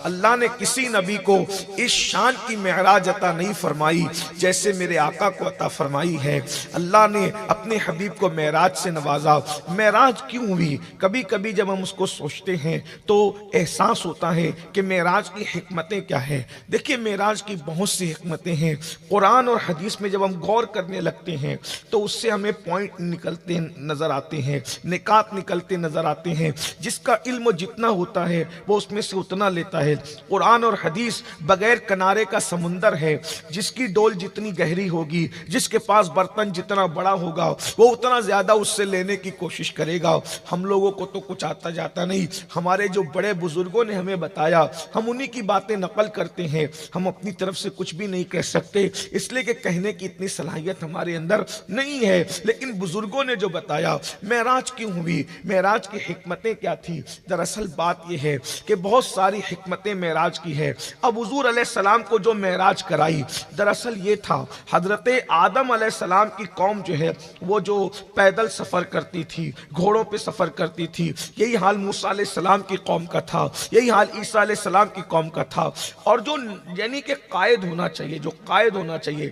اللہ نے کسی نبی کو اس شان کی معراج عطا نہیں فرمائی جیسے میرے آقا کو عطا فرمائی ہے۔ اللہ نے اپنے حبیب کو معراج سے نوازا۔ معراج کیوں ہوئی؟ کبھی کبھی جب ہم اس کو سوچتے ہیں تو احساس ہوتا ہے کہ معراج کی حکمتیں کیا ہیں۔ دیکھیے معراج کی بہت سی حکمتیں ہیں۔ قرآن اور حدیث میں جب ہم غور کرنے لگتے ہیں تو اس سے ہمیں پوائنٹ نکلتے نظر آتے ہیں، نکات نکلتے نظر آتے ہیں۔ جس کا علم جتنا ہوتا ہے وہ اس میں سے اتنا لیتا ہے۔ قرآن اور حدیث بغیر کنارے کا سمندر ہے، جس کی ڈول جتنی گہری ہوگی، جس کے پاس برتن جتنا بڑا ہوگا، وہ اتنا زیادہ اس سے لینے کی کوشش کرے گا۔ ہم لوگوں کو تو کچھ آتا جاتا نہیں، ہمارے جو بڑے بزرگوں نے ہمیں بتایا ہم انہی کی باتیں نقل کرتے ہیں، ہم اپنی طرف سے کچھ بھی نہیں کہہ سکتے، اس لیے کہ کہنے کی اتنی صلاحیت ہمارے اندر نہیں ہے۔ لیکن بزرگوں نے جو بتایا معراج کیوں ہوئی، معراج کی حکمتیں کیا تھی، دراصل بات یہ ہے کہ بہت ساری حکمتیں معراج کی ہے۔ اب حضور علیہ السلام کو جو معراج کرائی دراصل یہ تھا، حضرت آدم علیہ السلام کی قوم جو ہے وہ جو پیدل سفر کرتی تھی، گھوڑوں پہ سفر کرتی تھی، یہی حال موسیٰ علیہ السلام کی قوم کا تھا، یہی حال عیسیٰ علیہ السلام کی قوم کا تھا۔ اور جو یعنی کہ قائد ہونا چاہیے، جو قائد ہونا چاہیے،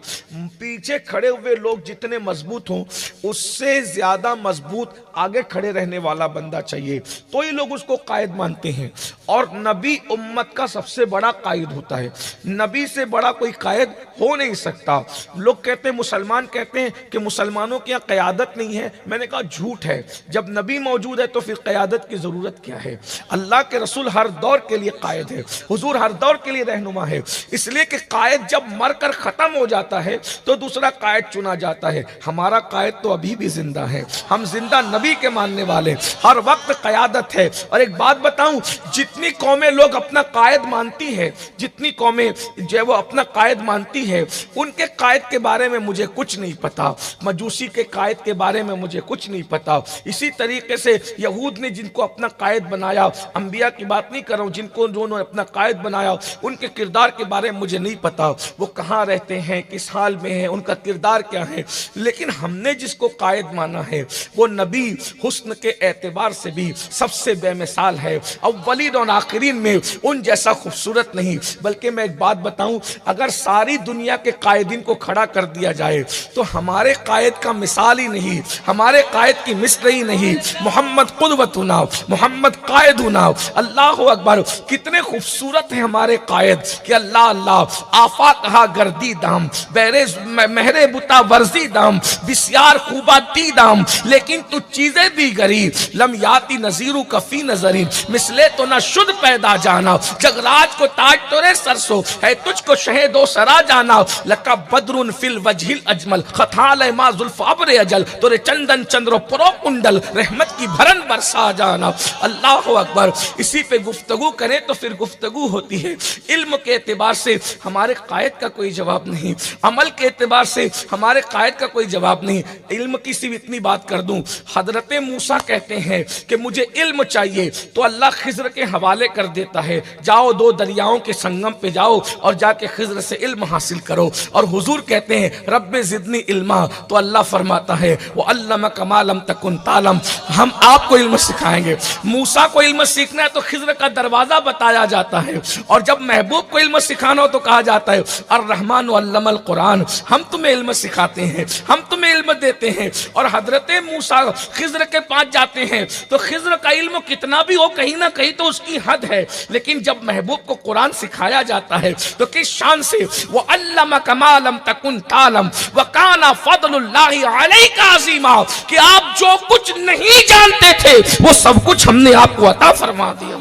پیچھے کھڑے ہوئے لوگ جتنے مضبوط ہوں اس سے زیادہ مضبوط آگے کھڑے رہنے والا بندہ چاہیے، تو ہی لوگ اس کو قائد مانتے ہیں۔ اور نبی امت کا سب سے بڑا قائد ہوتا ہے، نبی سے بڑا کوئی قائد ہو نہیں سکتا۔ لوگ کہتے ہیں، مسلمان کہتے ہیں کہ مسلمانوں کی یہاں قیادت نہیں ہے، میں نے کہا جھوٹ ہے۔ جب نبی موجود ہے تو پھر قیادت کی ضرورت کیا ہے؟ اللہ کے رسول ہر دور کے لیے قائد ہے، حضور ہر دور کے لیے رہنما ہے، اس لیے کہ قائد جب مر کر ختم ہو جاتا ہے تو دوسرا قائد چنا جاتا ہے۔ ہمارا قائد تو ابھی بھی زندہ ہے، ہم زندہ نبی کے ماننے والے، ہر وقت قیادت ہے۔ اور ایک بات بتاؤں، جتنی قومیں لوگ اپنا قائد مانتی ہے، جتنی قومیں جو وہ اپنا قائد مانتی ہے، ان کے قائد کے بارے میں مجھے کچھ نہیں پتا، مجوسی کے قائد کے بارے میں مجھے کچھ نہیں پتا۔ اسی طریقے سے یہود نے جن کو اپنا قائد بنایا، انبیاء کی بات نہیں کر رہا ہوں، جن کو انہوں نے اپنا قائد بنایا ان کے کردار کے بارے میں مجھے نہیں پتا، وہ کہاں رہتے ہیں، کس حال میں ہیں، ان کا کردار کیا ہے۔ لیکن ہم نے جس کو قائد مانا ہے وہ نبی حسن کے اعتبار سے بھی سب سے بے مثال ہے، اولین اور آخرین میں ان جیسا خوبصورت نہیں۔ بلکہ میں ایک بات بتاؤں، اگر ساری دنیا کے قائدین کو کھڑا کر دیا جائے تو ہمارے قائد کا مثال ہی نہیں، ہمارے قائد کی مثل ہی نہیں۔ محمد قدوتنا، محمد قائدنا، اللہ اکبر، کتنے خوبصورت ہیں ہمارے قائد کہ اللہ اللہ آفاق ہا گردی دام بیرز مہر بتا ورزی دام بسیار خوبا دی دام، لیکن تو چیزیں دیگری لم یاتی نظیرو کفی نظری، مثلے تو نہ شد پیدا جانا، جگراج کو تاج تورے سرسو ہے، تجھ کو شہد و سرا جانا، لکا بدرن فی الوجہ الاجمل خطال ما ظلف ابر اجل، تورے چندن چندر پرو کنڈل رحمت کی بھرن برسا جانا۔ اللہ اکبر۔ اسی پہ گفتگو کریں تو پھر گفتگو ہوتی ہے۔ علم کے اعتبار سے ہمارے قائد کا کوئی جواب نہیں، عمل کے اعتبار سے ہمارے قائد کا کوئی جواب نہیں۔ علم کی صرف اتنی بات کر دوں، حضرت موسیٰ کہتے ہیں کہ مجھے علم چاہیے تو اللہ خضر کے حوالے کر دیتا ہے، جاؤ دو دریاؤں کے سنگم پہ جاؤ اور جا کے خضر سے علم حاصل کرو۔ اور حضور کہتے ہیں رب زدنی علما، تو اللہ فرماتا ہے وَعَلَّمَكَ مَا لَمْ تَكُنْ تَعْلَمْ، ہم آپ کو علم سکھائیں گے۔ موسیٰ کو علم سیکھنا ہے تو خضر کا دروازہ بتایا جاتا ہے، اور جب محبوب کو علم سکھانا ہو تو کہا جاتا ہے الرحمن علم القرآن، ہم تمہیں علم سکھاتے ہیں، ہم تمہیں علم دیتے ہیں۔ اور حضرت موسیٰ خضر کے پاس جاتے ہیں تو خضر کا علم کتنا بھی ہو کہیں نہ کہیں تو اس کی حد ہے، لیکن جب محبوب کو قرآن سکھایا جاتا ہے تو کس شان سے وَعَلَّمَكَ مَا لَمْ تَكُنْ تَعْلَمْ وَكَانَ فَضْلُ اللَّهِ عَلَيْكَ عَظِيمًا، کہ آپ جو کچھ نہیں جانتے تھے وہ سب کچھ ہم نے آپ کو عطا فرما دیا۔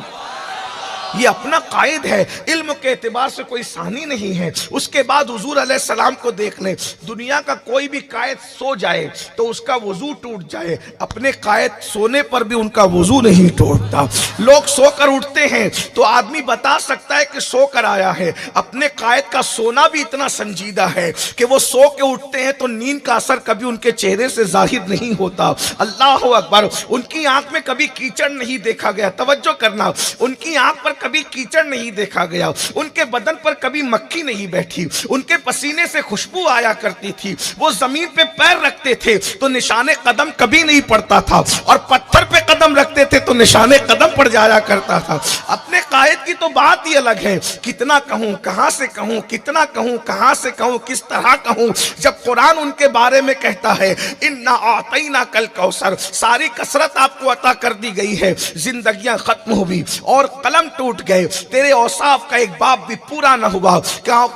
یہ اپنا قائد ہے، علم کے اعتبار سے کوئی ثانی نہیں ہے۔ اس کے بعد حضور علیہ السلام کو دیکھ لیں، دنیا کا کوئی بھی قائد سو جائے تو اس کا وضو ٹوٹ جائے، اپنے قائد سونے پر بھی ان کا وضو نہیں ٹوٹتا۔ لوگ سو کر اٹھتے ہیں تو آدمی بتا سکتا ہے کہ سو کر آیا ہے، اپنے قائد کا سونا بھی اتنا سنجیدہ ہے کہ وہ سو کے اٹھتے ہیں تو نیند کا اثر کبھی ان کے چہرے سے ظاہر نہیں ہوتا۔ اللہ اکبر۔ ان کی آنکھ میں کبھی کیچڑ نہیں دیکھا گیا، توجہ کرنا، ان کی آنکھ پر کبھی کیچڑ نہیں دیکھا گیا، ان کے بدن پر کبھی مکھی نہیں بیٹھی، ان کے پسینے سے خوشبو آیا کرتی تھی، وہ زمین پہ پیر رکھتے تھے تو نشان قدم کبھی نہیں پڑتا تھا، اور پتھر پہ قدم قدم رکھتے تھے تو نشان قدم پڑ جایا کرتا تھا. اپنے قائد کی تو بات ہی الگ ہے. کتنا کہوں, کہاں سے کہوں, کتنا کہوں, کہاں سے کہوں, کس طرح کہوں. جب قرآن ان کے بارے میں کہتا ہے اِنَّا أَعْطَيْنَاكَ الْكَوْثَرَ, ساری کثرت آپ کو عطا کر دی گئی ہے, زندگیاں ختم ہوئی اور قلم ٹوٹ گئے, تیرے اوصاف کا ایک باب بھی پورا نہ ہوا.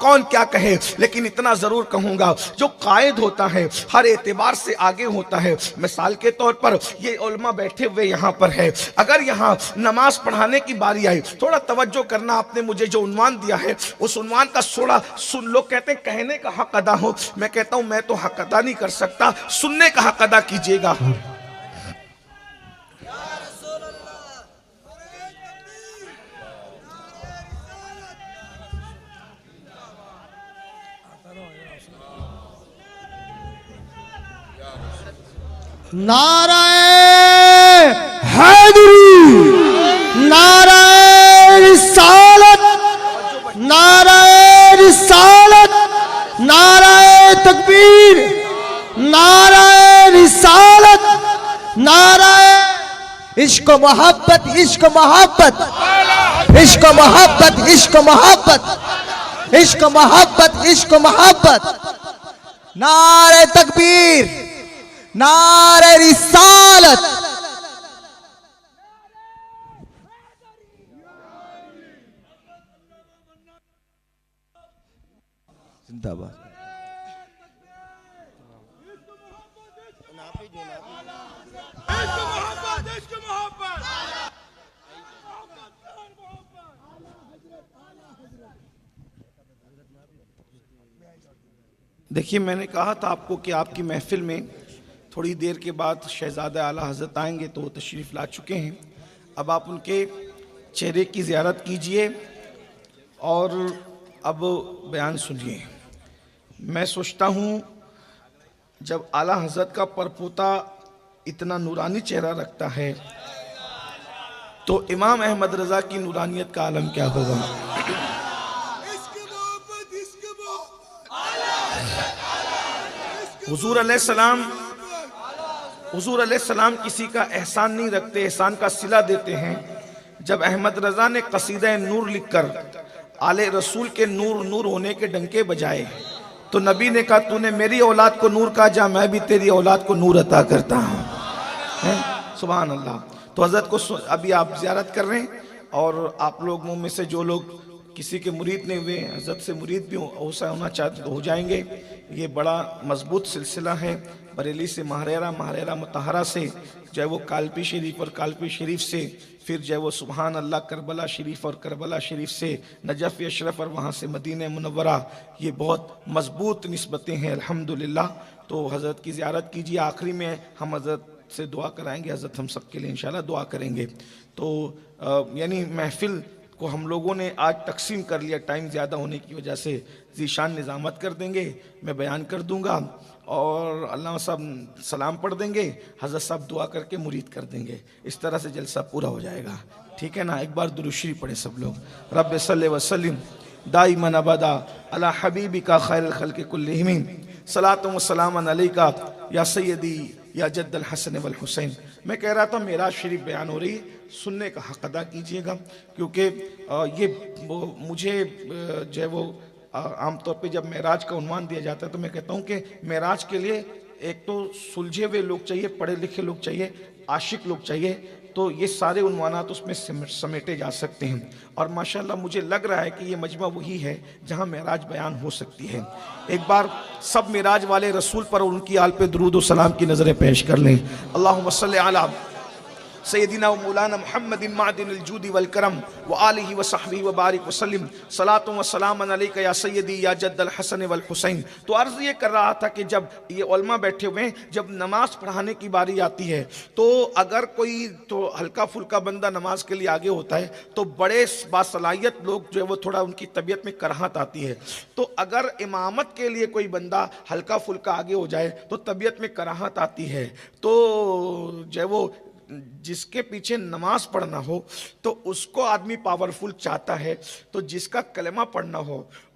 کون کیا کہے, لیکن اتنا ضرور کہوں گا, جو قائد ہوتا ہے ہر اعتبار سے آگے ہوتا ہے. مثال کے طور پر یہ علماء بیٹھے ہوئے یہاں پر ہے, اگر یہاں نماز پڑھانے کی باری آئی, تھوڑا توجہ کرنا, آپ نے مجھے جو عنوان دیا ہے اس عنوان کا تھوڑا سن. لوگ کہتے ہیں کہنے کا حق ادا ہو, میں کہتا ہوں میں تو حق ادا نہیں کر سکتا, سننے کا حق ادا کیجئے گا. نعرہ حیدری, نعرہ رسالت, نعرہ رسالت, نعرہ تکبیر, نعرہ رسالت, نعرہ عشق و محبت, عشق و محبت, عشق و محبت, عشق و محبت, عشق و محبت, عشق و محبت. نعرہ تکبیر, نعرہ رسالت. زندہ باد. دیکھیے, میں نے کہا تھا آپ کو کہ آپ کی محفل میں تھوڑی دیر کے بعد شہزادہ اعلیٰ حضرت آئیں گے, تو وہ تشریف لا چکے ہیں. اب آپ ان کے چہرے کی زیارت کیجئے اور اب بیان سنیے. میں سوچتا ہوں جب اعلیٰ حضرت کا پرپوتا اتنا نورانی چہرہ رکھتا ہے تو امام احمد رضا کی نورانیت کا عالم کیا ہوگا. حضور علیہ السلام کسی کا احسان نہیں رکھتے, احسان کا صلہ دیتے ہیں. جب احمد رضا نے قصیدہ نور لکھ کر آل رسول کے نور نور ہونے کے ڈنکے بجائے تو نبی نے کہا تو نے میری اولاد کو نور کہا, جا میں بھی تیری اولاد کو نور عطا کرتا ہوں. سبحان اللہ. تو حضرت کو ابھی آپ زیارت کر رہے ہیں, اور آپ لوگوں میں سے جو لوگ کسی کے مرید نہیں ہوئے حضرت سے مرید بھی ہونا چاہتے تو ہو جائیں گے. یہ بڑا مضبوط سلسلہ ہے. بریلی سے ماہریرہ, ماہریرہ مطہرہ سے جو ہے وہ کالپی شریف, اور کالپی شریف سے پھر جو ہے وہ سبحان اللہ کربلا شریف, اور کربلا شریف سے نجف اشرف, اور وہاں سے مدینہ منورہ. یہ بہت مضبوط نسبتیں ہیں الحمدللہ. تو حضرت کی زیارت کیجیے. آخری میں ہم حضرت سے دعا کرائیں گے, حضرت ہم سب کے لیے انشاءاللہ دعا کریں گے. تو یعنی محفل کو ہم لوگوں نے آج تقسیم کر لیا, ٹائم زیادہ ہونے کی وجہ سے ذیشان نظامت کر دیں گے, میں بیان کر دوں گا, اور علامہ صاحب سلام پڑھ دیں گے, حضرت صاحب دعا کر کے مرید کر دیں گے. اس طرح سے جلسہ پورا ہو جائے گا, ٹھیک ہے نا. ایک بار درود شریف پڑھیں سب لوگ. رب صلی وسلم دائما ابدا علی حبیبک خیر الخلق کلہم, صلاۃ و سلام علیک یا سیدی یا جد الحسن والحسین. میں کہہ رہا تھا معراج شریف بیان ہو رہی ہے, سننے کا حق ادا کیجئے گا, کیونکہ یہ مجھے جو ہے وہ عام طور پہ جب معراج کا عنوان دیا جاتا ہے تو میں کہتا ہوں کہ معراج کے لیے ایک تو سلجھے ہوئے لوگ چاہیے, پڑھے لکھے لوگ چاہیے, عاشق لوگ چاہیے. تو یہ سارے عنوانات اس میں سمیٹے جا سکتے ہیں, اور ماشاءاللہ مجھے لگ رہا ہے کہ یہ مجمع وہی ہے جہاں معراج بیان ہو سکتی ہے. ایک بار سب معراج والے رسول پر اور ان کی آل پہ درود و سلام کی نظریں پیش کر لیں. اللہم صلی علی سیدنا و مولانا محمد معدن الجود والکرم وآلہ وصحبہ وبارک وسلم, صلاۃ و سلام علیک یا سیدی یا جد الحسن والحسین. تو عرض یہ کر رہا تھا کہ جب یہ علماء بیٹھے ہوئے ہیں, جب نماز پڑھانے کی باری آتی ہے تو اگر کوئی تو ہلکا پھلکا بندہ نماز کے لیے آگے ہوتا ہے تو بڑے باصلاحیت لوگ جو ہے وہ تھوڑا ان کی طبیعت میں کراہت آتی ہے. تو اگر امامت کے لیے کوئی بندہ ہلکا پھلکا آگے ہو جائے تو طبیعت میں کراہت آتی ہے. تو جو ہے وہ جس کے پیچھے نماز پڑھنا ہو تو اس کو آدمی پاورفل چاہتا ہے, تو جس کا کلمہ پڑھنا ہو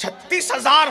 36,000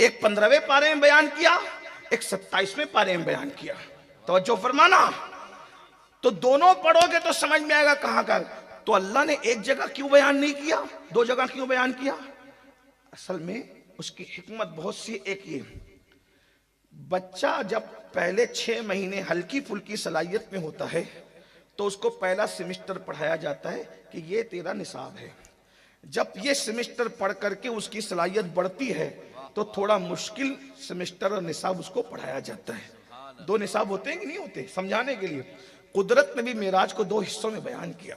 ایک 15ویں پارے میں بیان کیا، ایک 27ویں پارے میں بیان کیا. توجہ فرمانا. تو دونوں پڑھو گے تو سمجھ میں آئے گا کہاں کا. تو اللہ نے ایک جگہ کیوں بیان نہیں کیا، دو جگہ کیوں بیان کیا؟ اصل میں اس کی حکمت بہت سی. ایک یہ، بچہ جب پہلے 6 مہینے ہلکی پھلکی صلاحیت میں ہوتا ہے تو اس کو پہلا سیمسٹر پڑھایا جاتا ہے کہ یہ تیرا نصاب ہے. جب یہ سیمسٹر پڑھ کر کے اس کی صلاحیت بڑھتی ہے تو تھوڑا مشکل سیمسٹر اور نصاب اس کو پڑھایا جاتا ہے. 2 نصاب ہوتے ہیں کہ نہیں ہوتے؟ سمجھانے کے لیے قدرت نے بھی معراج کو 2 حصوں میں بیان کیا.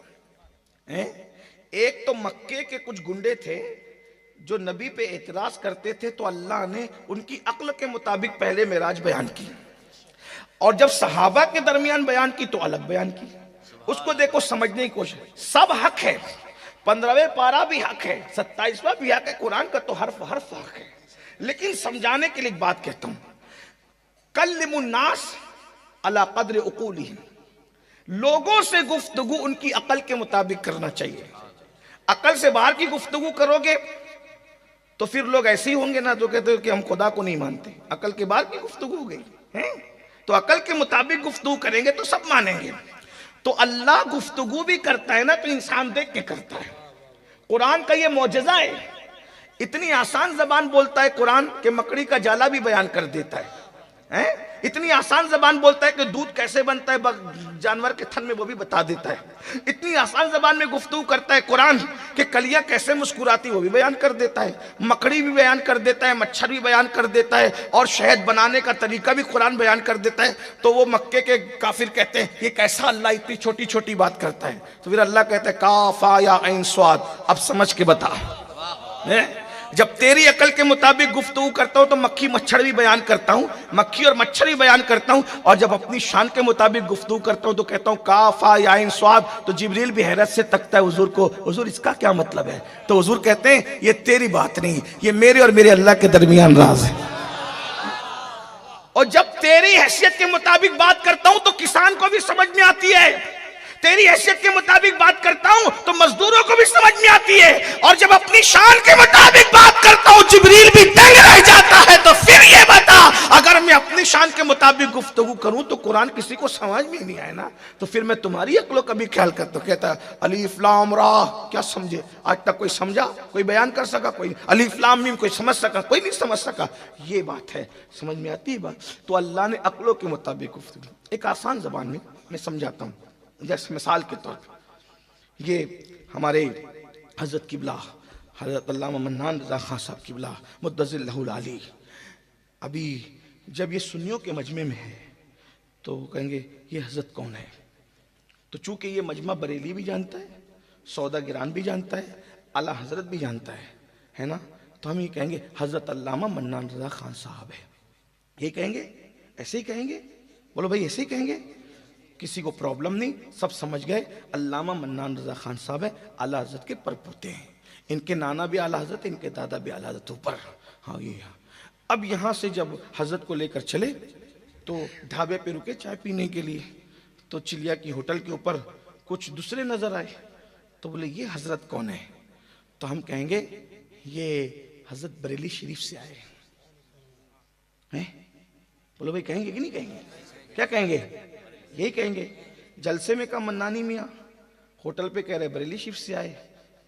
ایک تو مکے کے کچھ گنڈے تھے جو نبی پہ اعتراض کرتے تھے، تو اللہ نے ان کی عقل کے مطابق پہلے معراج بیان کی، اور جب صحابہ کے درمیان بیان کی تو الگ بیان کی. اس کو دیکھو سمجھنے کی کوشش. سب حق ہے، 15ویں پارہ بھی حق ہے، 27واں بھی حق ہے، قرآن کا تو حرف حق ہے. لیکن سمجھانے کے لیے ایک بات کہتا ہوں، کلم الناس علی قدر عقولہم، لوگوں سے گفتگو ان کی عقل کے مطابق کرنا چاہیے. عقل سے باہر کی گفتگو کرو گے تو پھر لوگ ایسے ہی ہوں گے نا جو کہتے ہیں کہ ہم خدا کو نہیں مانتے. عقل کے باہر کی گفتگو ہو گئی، تو عقل کے مطابق گفتگو کریں گے تو سب مانیں گے. تو اللہ گفتگو بھی کرتا ہے نا تو انسان دیکھ کے کرتا ہے. قرآن کا یہ معجزہ ہے، اتنی آسان زبان بولتا ہے قرآن کہ مکڑی کا جالا بھی بیان کر دیتا ہے. اتنی آسان زبان بولتا ہے کہ دودھ کیسے بنتا ہے جانور کے تھن میں وہ بھی بتا دیتا ہے. اتنی آسان زبان میں گفتگو کرتا ہے قرآن کہ کلیاں کیسے مسکراتی وہ بھی بیان کر دیتا ہے، مکڑی بھی بیان کر دیتا ہے، مچھر بھی بیان کر دیتا ہے، اور شہد بنانے کا طریقہ بھی قرآن بیان کر دیتا ہے. تو وہ مکے کے کافر کہتے ہیں یہ کیسا اللہ اتنی چھوٹی چھوٹی بات کرتا ہے. تو پھر اللہ کہتا ہے کاف یا عین صاد، اب سمجھ کے بتا. جب تیری عقل کے مطابق گفتگو کرتا ہوں تو مکھی مچھر بھی بیان کرتا ہوں، مکھی اور مچھر بھی بیان کرتا ہوں، اور جب اپنی شان کے مطابق گفتگو کرتا ہوں تو کہتا ہوں کاف یا عین صاد. تو جبریل بھی حیرت سے تکتا ہے حضور کو، حضور اس کا کیا مطلب ہے؟ تو حضور کہتے ہیں یہ تیری بات نہیں، یہ میرے اور میرے اللہ کے درمیان راز ہے. اور جب تیری حیثیت کے مطابق بات کرتا ہوں تو کسان کو بھی سمجھ میں آتی ہے، تیری حیثیت کے مطابق بات کرتا ہوں تو مزدوروں کو بھی سمجھ میں آتی ہے، اور جب اپنی شان کے مطابق بات کرتا ہوں جبریل بھی دنگ رہ جاتا ہے. تو پھر یہ بتا، اگر میں اپنی شان کے مطابق گفتگو کروں تو قرآن کسی کو سمجھ میں نہیں آئے نا، تو پھر میں تمہاری عقلوں کا بھی خیال کرتا ہوں. کہتا ہے الف لام را، کیا سمجھے؟ آج تک کوئی سمجھا؟ کوئی بیان کر سکا؟ کوئی الف لام میم کوئی سمجھ سکا؟ کوئی نہیں سمجھ سکا. یہ بات ہے، سمجھ میں آتی ہے بات. تو اللہ نے عقلوں کے مطابق گفتگو. ایک آسان زبان میں سمجھاتا ہوں. جیسے مثال کے طور پر یہ ہمارے حضرت قبلہ حضرت علامہ منان رضا خان صاحب قبلہ مدظر لہ العالی، ابھی جب یہ سنیوں کے مجمع میں ہے تو کہیں گے یہ حضرت کون ہے؟ تو چونکہ یہ مجمع بریلی بھی جانتا ہے، سودا گران بھی جانتا ہے، اعلیٰ حضرت بھی جانتا ہے نا، تو ہم یہ کہیں گے حضرت علامہ منان رضا خان صاحب ہے. یہ کہیں گے، ایسے ہی کہیں گے. بولو بھائی ایسے ہی کہیں گے، کسی کو پرابلم نہیں، سب سمجھ گئے. علامہ منان رضا خان صاحب ہے، اعلیٰ حضرت کے پر پوتے ہیں. ان کے نانا بھی اعلیٰ حضرت، ان کے دادا بھی اعلیٰ حضرت اوپر. ہاں یہ. اب یہاں سے جب حضرت کو لے کر چلے تو ڈھابے پہ رکے چائے پینے کے لیے، تو چلیا کی ہوٹل کے اوپر کچھ دوسرے نظر آئے. تو بولے یہ حضرت کون ہے؟ تو ہم کہیں گے یہ حضرت بریلی شریف سے آئے ہیں. بولو بھائی کہیں گے کہ نہیں کہیں گے؟ کیا کہیں گے؟ یہی کہیں گے. جلسے میں کہا منانی میاں، ہوٹل پہ کہہ رہے بریلی شریف سے آئے.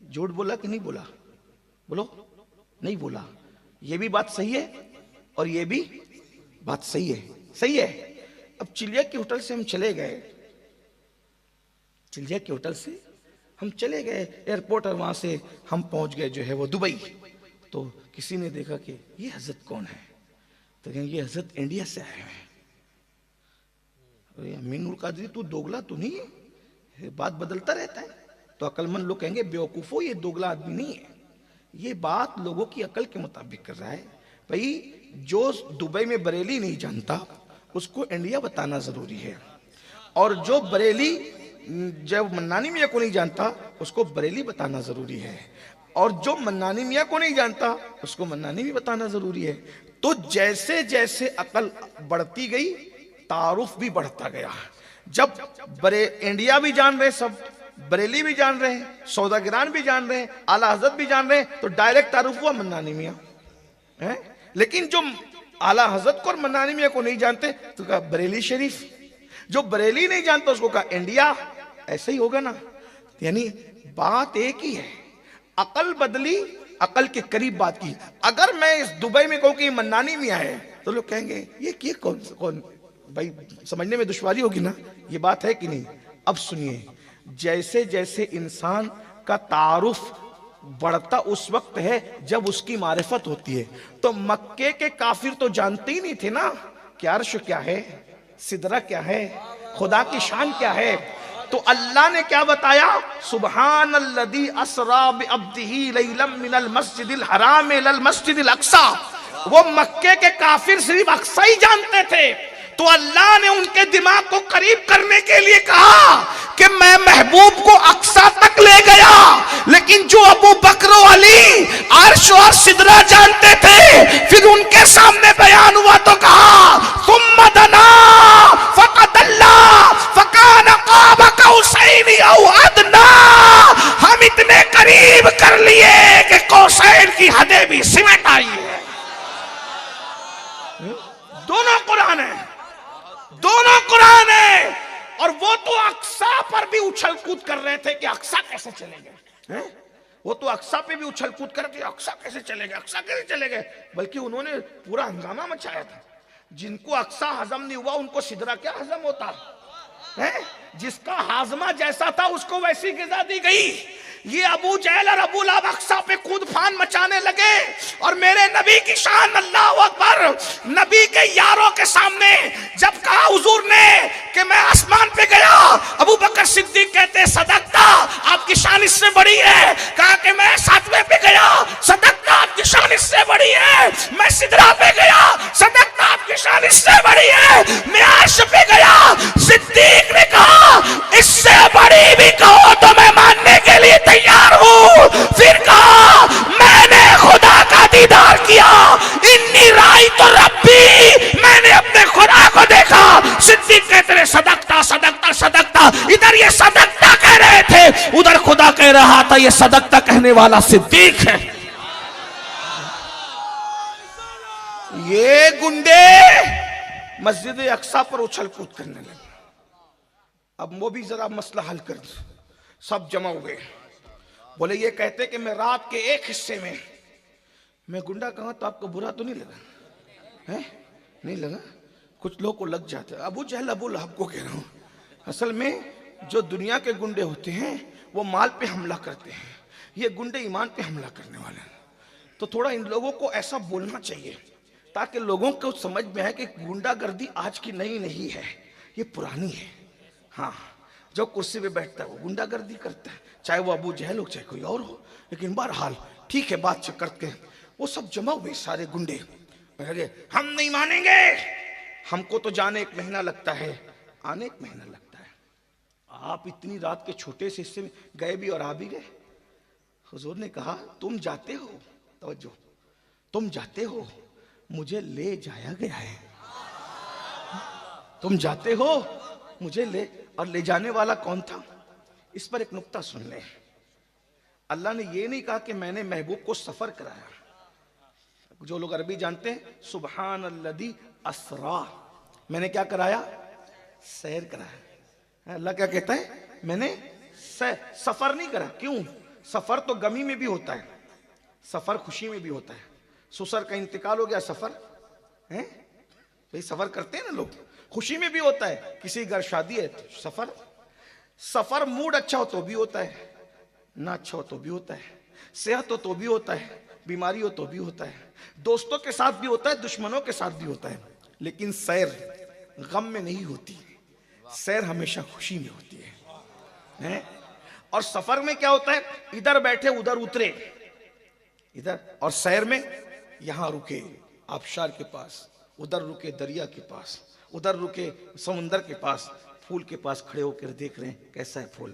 جھوٹ بولا کہ نہیں بولا؟ بولو نہیں بولا. یہ بھی بات صحیح ہے اور یہ بھی بات صحیح ہے. صحیح ہے. اب چلیا کی ہوٹل سے ہم چلے گئے، چلیا کی ہوٹل سے ہم چلے گئے ایئرپورٹ، اور وہاں سے ہم پہنچ گئے جو ہے وہ دبئی. تو کسی نے دیکھا کہ یہ حضرت کون ہے؟ تو کہیں یہ حضرت انڈیا سے آئے ہیں. امین نور قادری تو دوگلا تو نہیں ہے، بات بدلتا رہتا ہے. تو عقل مند لوگ کہیں گے بیوقوفو یہ دوگلا آدمی نہیں ہے، یہ بات لوگوں کی عقل کے مطابق کر رہا ہے. بھائی جو دبئی میں بریلی نہیں جانتا اس کو انڈیا بتانا ضروری ہے، اور جو بریلی جب منانی میاں کو نہیں جانتا اس کو بریلی بتانا ضروری ہے، اور جو منانی میاں کو نہیں جانتا اس کو منانی بھی بتانا ضروری ہے. تو جیسے جیسے عقل بڑھتی گئی تعارف بھی بڑھتا گیا. جب انڈیا بھی جان رہے، سب بریلی بھی جان رہے ہیں، سوداگران بھی جان رہے ہیں، اعلیٰ حضرت بھی جان رہے ہیں، تو ڈائریکٹ تعارف ہوا منانی میاں. لیکن جو اعلیٰ حضرت کو اور منانی میاں کو نہیں جانتے تو کہا بریلی شریف، جو بریلی نہیں جانتا اس کو کہا انڈیا. ایسا ہی ہوگا نا. یعنی بات ایک ہی ہے، عقل بدلی، عقل کے قریب بات کی. اگر میں اس دبئی میں کہوں کہ یہ منانی میاں ہے تو لوگ کہیں گے یہ کون بھائی، سمجھنے میں دشواری ہوگی نا. یہ بات ہے کہ نہیں؟ اب سنیے، جیسے جیسے انسان کا تعارف بڑھتا اس وقت ہے جب اس کی معرفت ہوتی ہے. تو مکے کے کافر تو جانتے ہی نہیں تھے نا کہ عرش کیا ہے، سدرہ کیا ہے، خدا کی شان کیا ہے. تو اللہ نے کیا بتایا؟ سبحان الذی اسری بعبدہ لیلا من المسجد الحرام الی المسجد الاقصی. وہ مکے کے کافر صرف اقصی ہی جانتے تھے، تو اللہ نے ان کے دماغ کو قریب کرنے کے لیے کہا کہ میں محبوب کو اقصی تک لے گیا. لیکن جو ابو بکر و علی عرش اور سدرہ جانتے تھے، پھر ان کے سامنے بیان ہوا تو کہا ثم دنا فقتلا فکان قاب قوسین او ادنا. ہم اتنے قریب کر لیے کہ قوسین کی حدیں بھی سمٹ آئی ہے. دونوں قرآن ہیں، دونوں قرآن ہیں. اور وہ تو اقصی پر بھی اچھل کود کر رہے تھے کہ اقصی کیسے چلے گئے. وہ تو اقصی پہ بھی اچھل کود کر رہے تھے اقصی کیسے چلے گئے، اقصی کیسے چلے گئے. بلکہ انہوں نے پورا ہنگامہ مچایا تھا. جن کو اقصی ہضم نہیں ہوا ان کو سدرہ کیا ہضم ہوتا ہے؟ جس کا ہاضمہ جیسا تھا اس کو ویسی غذا دی گئی. یہ ابو جہل اور ابو لہب اقصی پہ کود پھان مچانے لگے. اور میرے نبی کی شان، اللہ اکبر، نبی کے یاروں کے سامنے جب کہا حضور نے کہ میں آسمان پہ گیا، ابو بکر صدیق کہتے صدقتا، آپ کی شان اس سے بڑی ہے. کہا کہ میں ساتویں پہ گیا، صدقتا، آپ کی شان اس سے بڑی ہے. میں سدرہ پہ گیا، صدقتا، آپ کی شان اس سے بڑی ہے. میں عرش پہ گیا، صدیق نے کہا اس سے بڑی بھی کہو تو میں ماننے کے لیے تیار ہوں. پھر کہا میں نے خدا کا دیدار کیا، انی رأیت ربی، میں نے اپنے خدا کو دیکھا. صدیق کہتے رہے صدقتا صدقتا صدقتا. ادھر یہ صدقتا کہہ رہے تھے، ادھر خدا کہہ رہا تھا یہ صدقتا کہنے والا صدیق ہے. یہ گنڈے مسجد اقصی پر اچھل کود کرنے لگے. اب وہ بھی ذرا مسئلہ حل کر دیں. سب جمع ہوئے، بولے یہ کہتے کہ میں رات کے ایک حصے میں گنڈا کہاں تو آپ کو برا تو نہیں لگا؟ نہیں لگا؟ کچھ لوگوں کو لگ جاتا ہے. ابو جہل ابو لہب کو کہہ رہا ہوں، اصل میں جو دنیا کے گنڈے ہوتے ہیں وہ مال پہ حملہ کرتے ہیں، یہ گنڈے ایمان پہ حملہ کرنے والے ہیں. تو تھوڑا ان لوگوں کو ایسا بولنا چاہیے تاکہ لوگوں کو سمجھ میں ہے کہ گنڈا گردی آج کی نئی نہیں ہے، یہ پرانی ہے. ہاں، جو کرسی پہ بیٹھتا ہے وہ گنڈا گردی کرتا ہے، چاہے وہ ابو جہل ہو چاہے کوئی اور ہو. لیکن بہرحال ٹھیک ہے، بات چیت کرتے ہیں. وہ سب جمع ہوئے سارے گنڈے، ہم نہیں مانیں گے، ہم کو تو جانے 1 مہینہ لگتا ہے، آنے 1 مہینہ لگتا ہے. آپ اتنی رات کے چھوٹے سے حصے میں گئے بھی اور آ بھی گئے. حضور نے کہا تم جاتے ہو، توجہ، تم جاتے ہو، مجھے لے جایا گیا ہے. تم جاتے ہو مجھے لے، اور لے جانے والا کون تھا؟ اس پر ایک نکتہ سن لیں. اللہ نے یہ نہیں کہا کہ میں نے محبوب کو سفر کرایا. جو لوگ عربی جانتے ہیں، سبحان الذی اسرا، میں نے کیا کرایا؟ سیر کرایا. اللہ کیا کہتا ہے؟ میں نے سفر نہیں کرا. کیوں؟ سفر تو غمی میں بھی ہوتا ہے، سفر خوشی میں بھی ہوتا ہے. سسر کا انتقال ہو گیا، سفر ہے بھئی، سفر کرتے ہیں نا لوگ، خوشی میں بھی ہوتا ہے. کسی گھر شادی ہے تو سفر. سفر موڈ اچھا ہو تو بھی ہوتا ہے، نہ اچھا ہو تو بھی ہوتا ہے. صحت ہو تو بھی ہوتا ہے، بیماری ہو تو بھی ہوتا ہے. دوستوں کے ساتھ بھی ہوتا ہے، دشمنوں کے ساتھ بھی ہوتا ہے. لیکن سیر غم میں نہیں ہوتی، سیر ہمیشہ خوشی میں ہوتی ہے. اور سفر میں کیا ہوتا ہے؟ ادھر بیٹھے ادھر اترے، ادھر، اور سیر میں یہاں رکے آبشار کے پاس، ادھر رکے دریا کے پاس، ادھر رکے سمندر کے پاس، پھول کے پاس کھڑے ہو کر دیکھ رہے ہیں کیسا ہے پھول.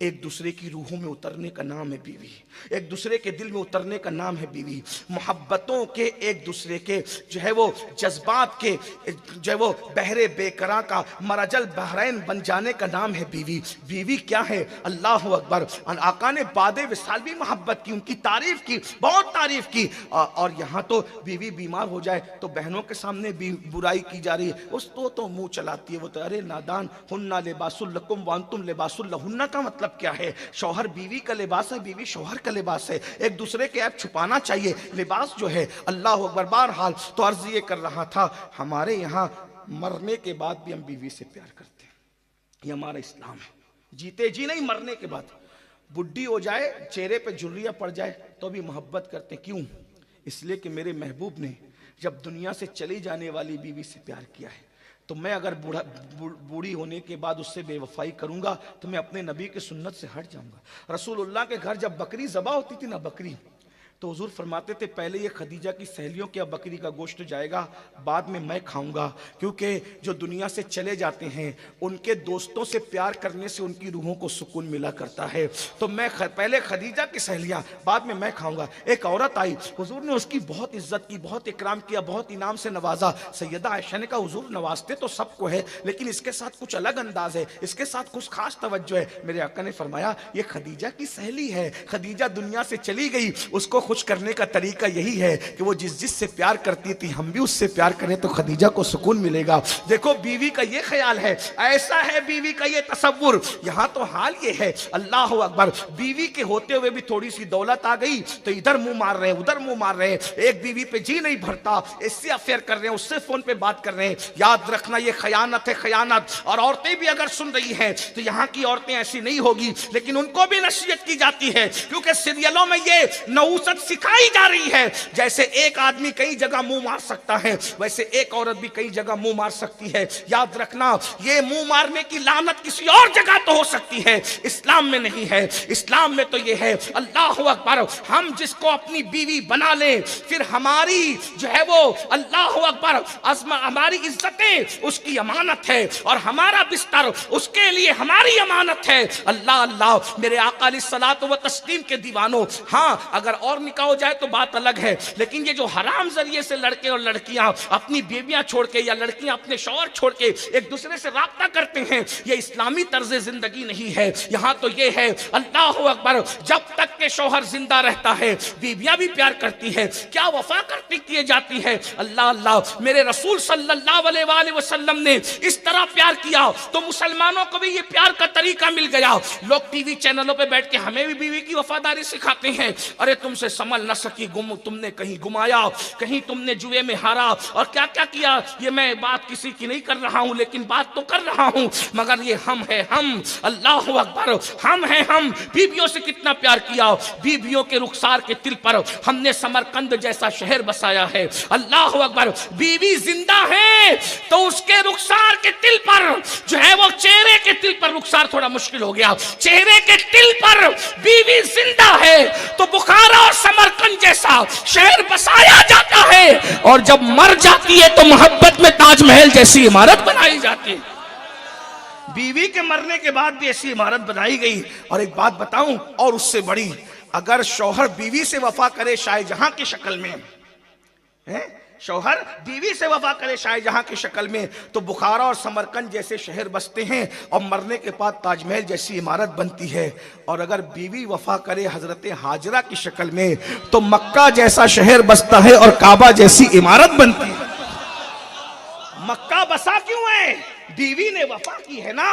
ایک دوسرے کی روحوں میں اترنے کا نام ہے بیوی، ایک دوسرے کے دل میں اترنے کا نام ہے بیوی، محبتوں کے ایک دوسرے کے جو ہے وہ جذبات کے جو ہے وہ بحر بیکراں کا مرجل بحرین بن جانے کا نام ہے بیوی۔ بیوی کیا ہے؟ اللہ اکبر۔ آقا نے بعد وصال بھی محبت کی، ان کی تعریف کی، بہت تعریف کی، اور یہاں تو بیوی بیمار ہو جائے تو بہنوں کے سامنے بھی برائی کی جا رہی ہے، اس تو منہ چلاتی ہے، وہ تو ارے نادان، ہننا لباس لکم وانتم لباس لہن کا مطلب کیا ہے؟ شوہر بیوی کا لباس ہے، بیوی شوہر کا لباس ہے، ایک دوسرے کے عیب چھپانا چاہیے لباس جو ہے۔ اللہ اکبر۔ بہرحال تو عرض یہ کر رہا تھا، ہمارے یہاں مرنے کے بعد بھی ہم بیوی سے پیار کرتے ہیں، یہ ہمارا اسلام ہے، جیتے جی نہیں، مرنے کے بعد بڈھی ہو جائے، چہرے پہ جھریاں پڑ جائے تو بھی محبت کرتے ہیں۔ کیوں؟ اس لیے کہ میرے محبوب نے جب دنیا سے چلی جانے والی بیوی سے پیار کیا ہے، تو میں اگر بوڑھی ہونے کے بعد اس سے بے وفائی کروں گا تو میں اپنے نبی کے سنت سے ہٹ جاؤں گا۔ رسول اللہ کے گھر جب بکری ذبح ہوتی تھی نا، بکری، تو حضور فرماتے تھے پہلے یہ خدیجہ کی سہیلیوں کے بکری کا گوشت جائے گا، بعد میں کھاؤں گا، کیونکہ جو دنیا سے چلے جاتے ہیں ان کے دوستوں سے پیار کرنے سے ان کی روحوں کو سکون ملا کرتا ہے، تو میں پہلے خدیجہ کی سہیلیاں، بعد میں کھاؤں گا۔ ایک عورت آئی، حضور نے اس کی بہت عزت کی، بہت اکرام کیا، بہت انعام سے نوازا۔ سیدہ عائشہ نے کہا حضور نوازتے تو سب کو ہے، لیکن اس کے ساتھ کچھ الگ انداز ہے، اس کے ساتھ کچھ خاص توجہ ہے۔ میرے آقا نے فرمایا یہ خدیجہ کی سہیلی ہے، خدیجہ دنیا سے چلی گئی، اس کو خوش کرنے کا طریقہ یہی ہے کہ وہ جس سے پیار کرتی تھی ہم بھی اس سے پیار کریں تو خدیجہ کو سکون ملے گا۔ دیکھو بیوی کا یہ خیال ہے، ایسا ہے بیوی کا یہ تصور۔ یہاں تو حال یہ ہے، اللہ اکبر، بیوی کے ہوتے ہوئے بھی تھوڑی سی دولت آ گئی تو ادھر منہ مار رہے، ادھر منہ مار رہے، ایک بیوی پہ جی نہیں بھرتا، اس سے افیئر کر رہے ہیں، اس سے فون پہ بات کر رہے ہیں۔ یاد رکھنا یہ خیانت ہے، خیانت۔ اور عورتیں بھی اگر سن رہی ہیں تو یہاں کی عورتیں ایسی نہیں ہوگی، لیکن ان کو بھی نصیحت کی جاتی ہے، کیونکہ سیریلوں میں یہ نحوست سکھائی جا رہی ہے۔ جیسے ایک آدمی کئی جگہ منہ مار سکتا ہے، ویسے ایک عورت بھی کئی جگہ منہ مار سکتی ہے۔ یاد رکھنا یہ منہ مارنے کی لعنت کسی اور جگہ تو ہو سکتی ہے، اسلام میں نہیں ہے۔ اسلام میں تو یہ ہے، اللہ اکبر، ہم جس کو اپنی بیوی بنا لیں، پھر ہماری جو ہے وہ اللہ اکبر ہماری عزتیں اس کی امانت ہے، اور ہمارا بستر اس کے لیے ہماری امانت ہے۔ اللہ اللہ، میرے آقا علیہ الصلوۃ والتسلیم کے دیوانوں، ہاں اگر اور نکاح ہو جائے تو بات الگ ہے، لیکن یہ جو حرام ذریعے سے لڑکے اور لڑکیاں اپنی بیویاں چھوڑ کے یا لڑکیاں اپنے شوہر چھوڑ کے ایک دوسرے سے رابطہ کرتے ہیں، یہ اسلامی طرز زندگی نہیں ہے۔ یہاں تو یہ ہے، اللہ اکبر، جب تک کہ شوہر زندہ رہتا ہے بیویاں بھی پیار کرتی ہے، کیا وفا کرتی کیے جاتی ہے۔ اللہ اللہ، میرے رسول صلی اللہ علیہ وآلہ وسلم نے اس طرح پیار کیا تو مسلمانوں کو بھی یہ پیار کا طریقہ مل گیا۔ لوگ ٹی وی چینلوں پہ بیٹھ کے ہمیں بھی بیوی کی وفاداری سکھاتے ہیں، ارے تم سے سنبھل نہ سکی، تم نے کہیں گمایا، کہیں تم نے جوئے میں ہارا، اور کیا کیا کیا۔ یہ میں بات کسی کی نہیں کر رہا ہوں، لیکن بات تو کر رہا ہوں، مگر یہ ہم ہے، ہم، اللہ اکبر، ہم ہیں، ہم بیویوں سے کتنا پیار کیا۔ بیویوں کے رخسار کے تل پر ہم نے سمرقند جیسا شہر بسایا ہے۔ اللہ اکبر، بیوی زندہ ہے تو اس کے رخسار کے تل پر جو ہے وہ چہرے کے تل پر، رخسار تھوڑا مشکل ہو گیا، چہرے کے تل پر بیوی زندہ ہے تو بخارا اور سمرقند جیسا شہر بسایا جاتا ہے، اور جب مر جاتی ہے تو محبت میں تاج محل جیسی عمارت بنائی جاتی ہے۔ بیوی کے مرنے کے بعد بھی ایسی عمارت بنائی گئی۔ اور ایک بات بتاؤں اور اس سے بڑی، اگر شوہر بیوی سے وفا کرے شاہ جہاں کی شکل میں، شوہر بیوی سے وفا کرے شاہ جہاں کی شکل میں، تو بخارا اور سمرقند جیسے شہر بستے ہیں، اور مرنے کے بعد تاج محل جیسی عمارت بنتی ہے۔ اور اگر بیوی وفا کرے حضرت ہاجرہ کی شکل میں تو مکہ جیسا شہر بستا ہے اور کعبہ جیسی عمارت بنتی ہے۔ مکہ بسا کیوں ہے؟ بیوی نے وفا کی ہے نا۔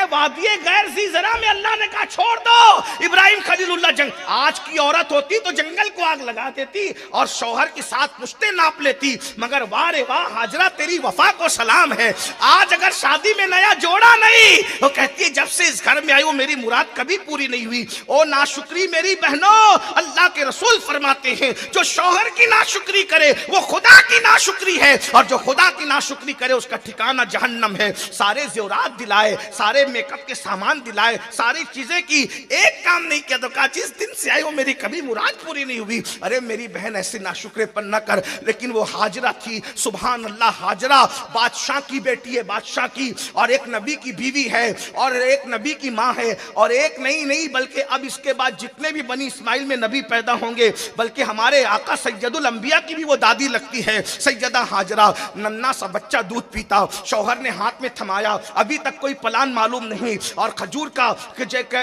وادی غیر ذی زرع میں اللہ نے کہا چھوڑ دو۔ ابراہیم خلیل اللہ جنگ، آج کی عورت ہوتی تو جنگل کو آگ لگا دیتی اور شوہر کے ساتھ پشتے ناپ لیتی، مگر واہ رے واہ ہاجرہ تیری وفا کو سلام ہے۔ آج اگر شادی میں نیا جوڑا نہیں، وہ کہتی ہے جب سے اس گھر میں آئی ہوں میری مراد کبھی پوری نہیں ہوئی۔ او ناشکری میری بہنوں، اللہ کے رسول فرماتے ہیں جو شوہر کی ناشکری کرے وہ خدا کی ناشکری ہے، اور جو خدا کی ناشکری کرے اس کا ٹھکانہ جہنم ہے۔ سارے زیورات دلائے، سارے سارے میک اپ کے سامان دلائے، ساری چیزیں کی، ایک کام نہیں کیا تو کہا جس دن سے آئی ہو میری کبھی مراد پوری نہیں ہوئی۔ ارے میری بہن ایسے ناشکرے پن نہ کر، لیکن وہ ہاجرہ تھی، سبحان اللہ، ہاجرہ بادشاہ کی بیٹی ہے، بادشاہ کی، اور ایک نبی کی بیوی ہے، اور ایک نبی کی ماں ہے، اور ایک نہیں بلکہ اب اس کے بعد جتنے بھی بنی اسماعیل میں نبی پیدا ہوں گے، بلکہ ہمارے آقا سید الانبیاء کی بھی وہ دادی لگتی ہے سیدہ ہاجرہ۔ ننھا سا بچہ دودھ پیتا، شوہر نے ہاتھ میں تھمایا، ابھی تک کوئی پلان معلوم نہیں، اور کھجور کا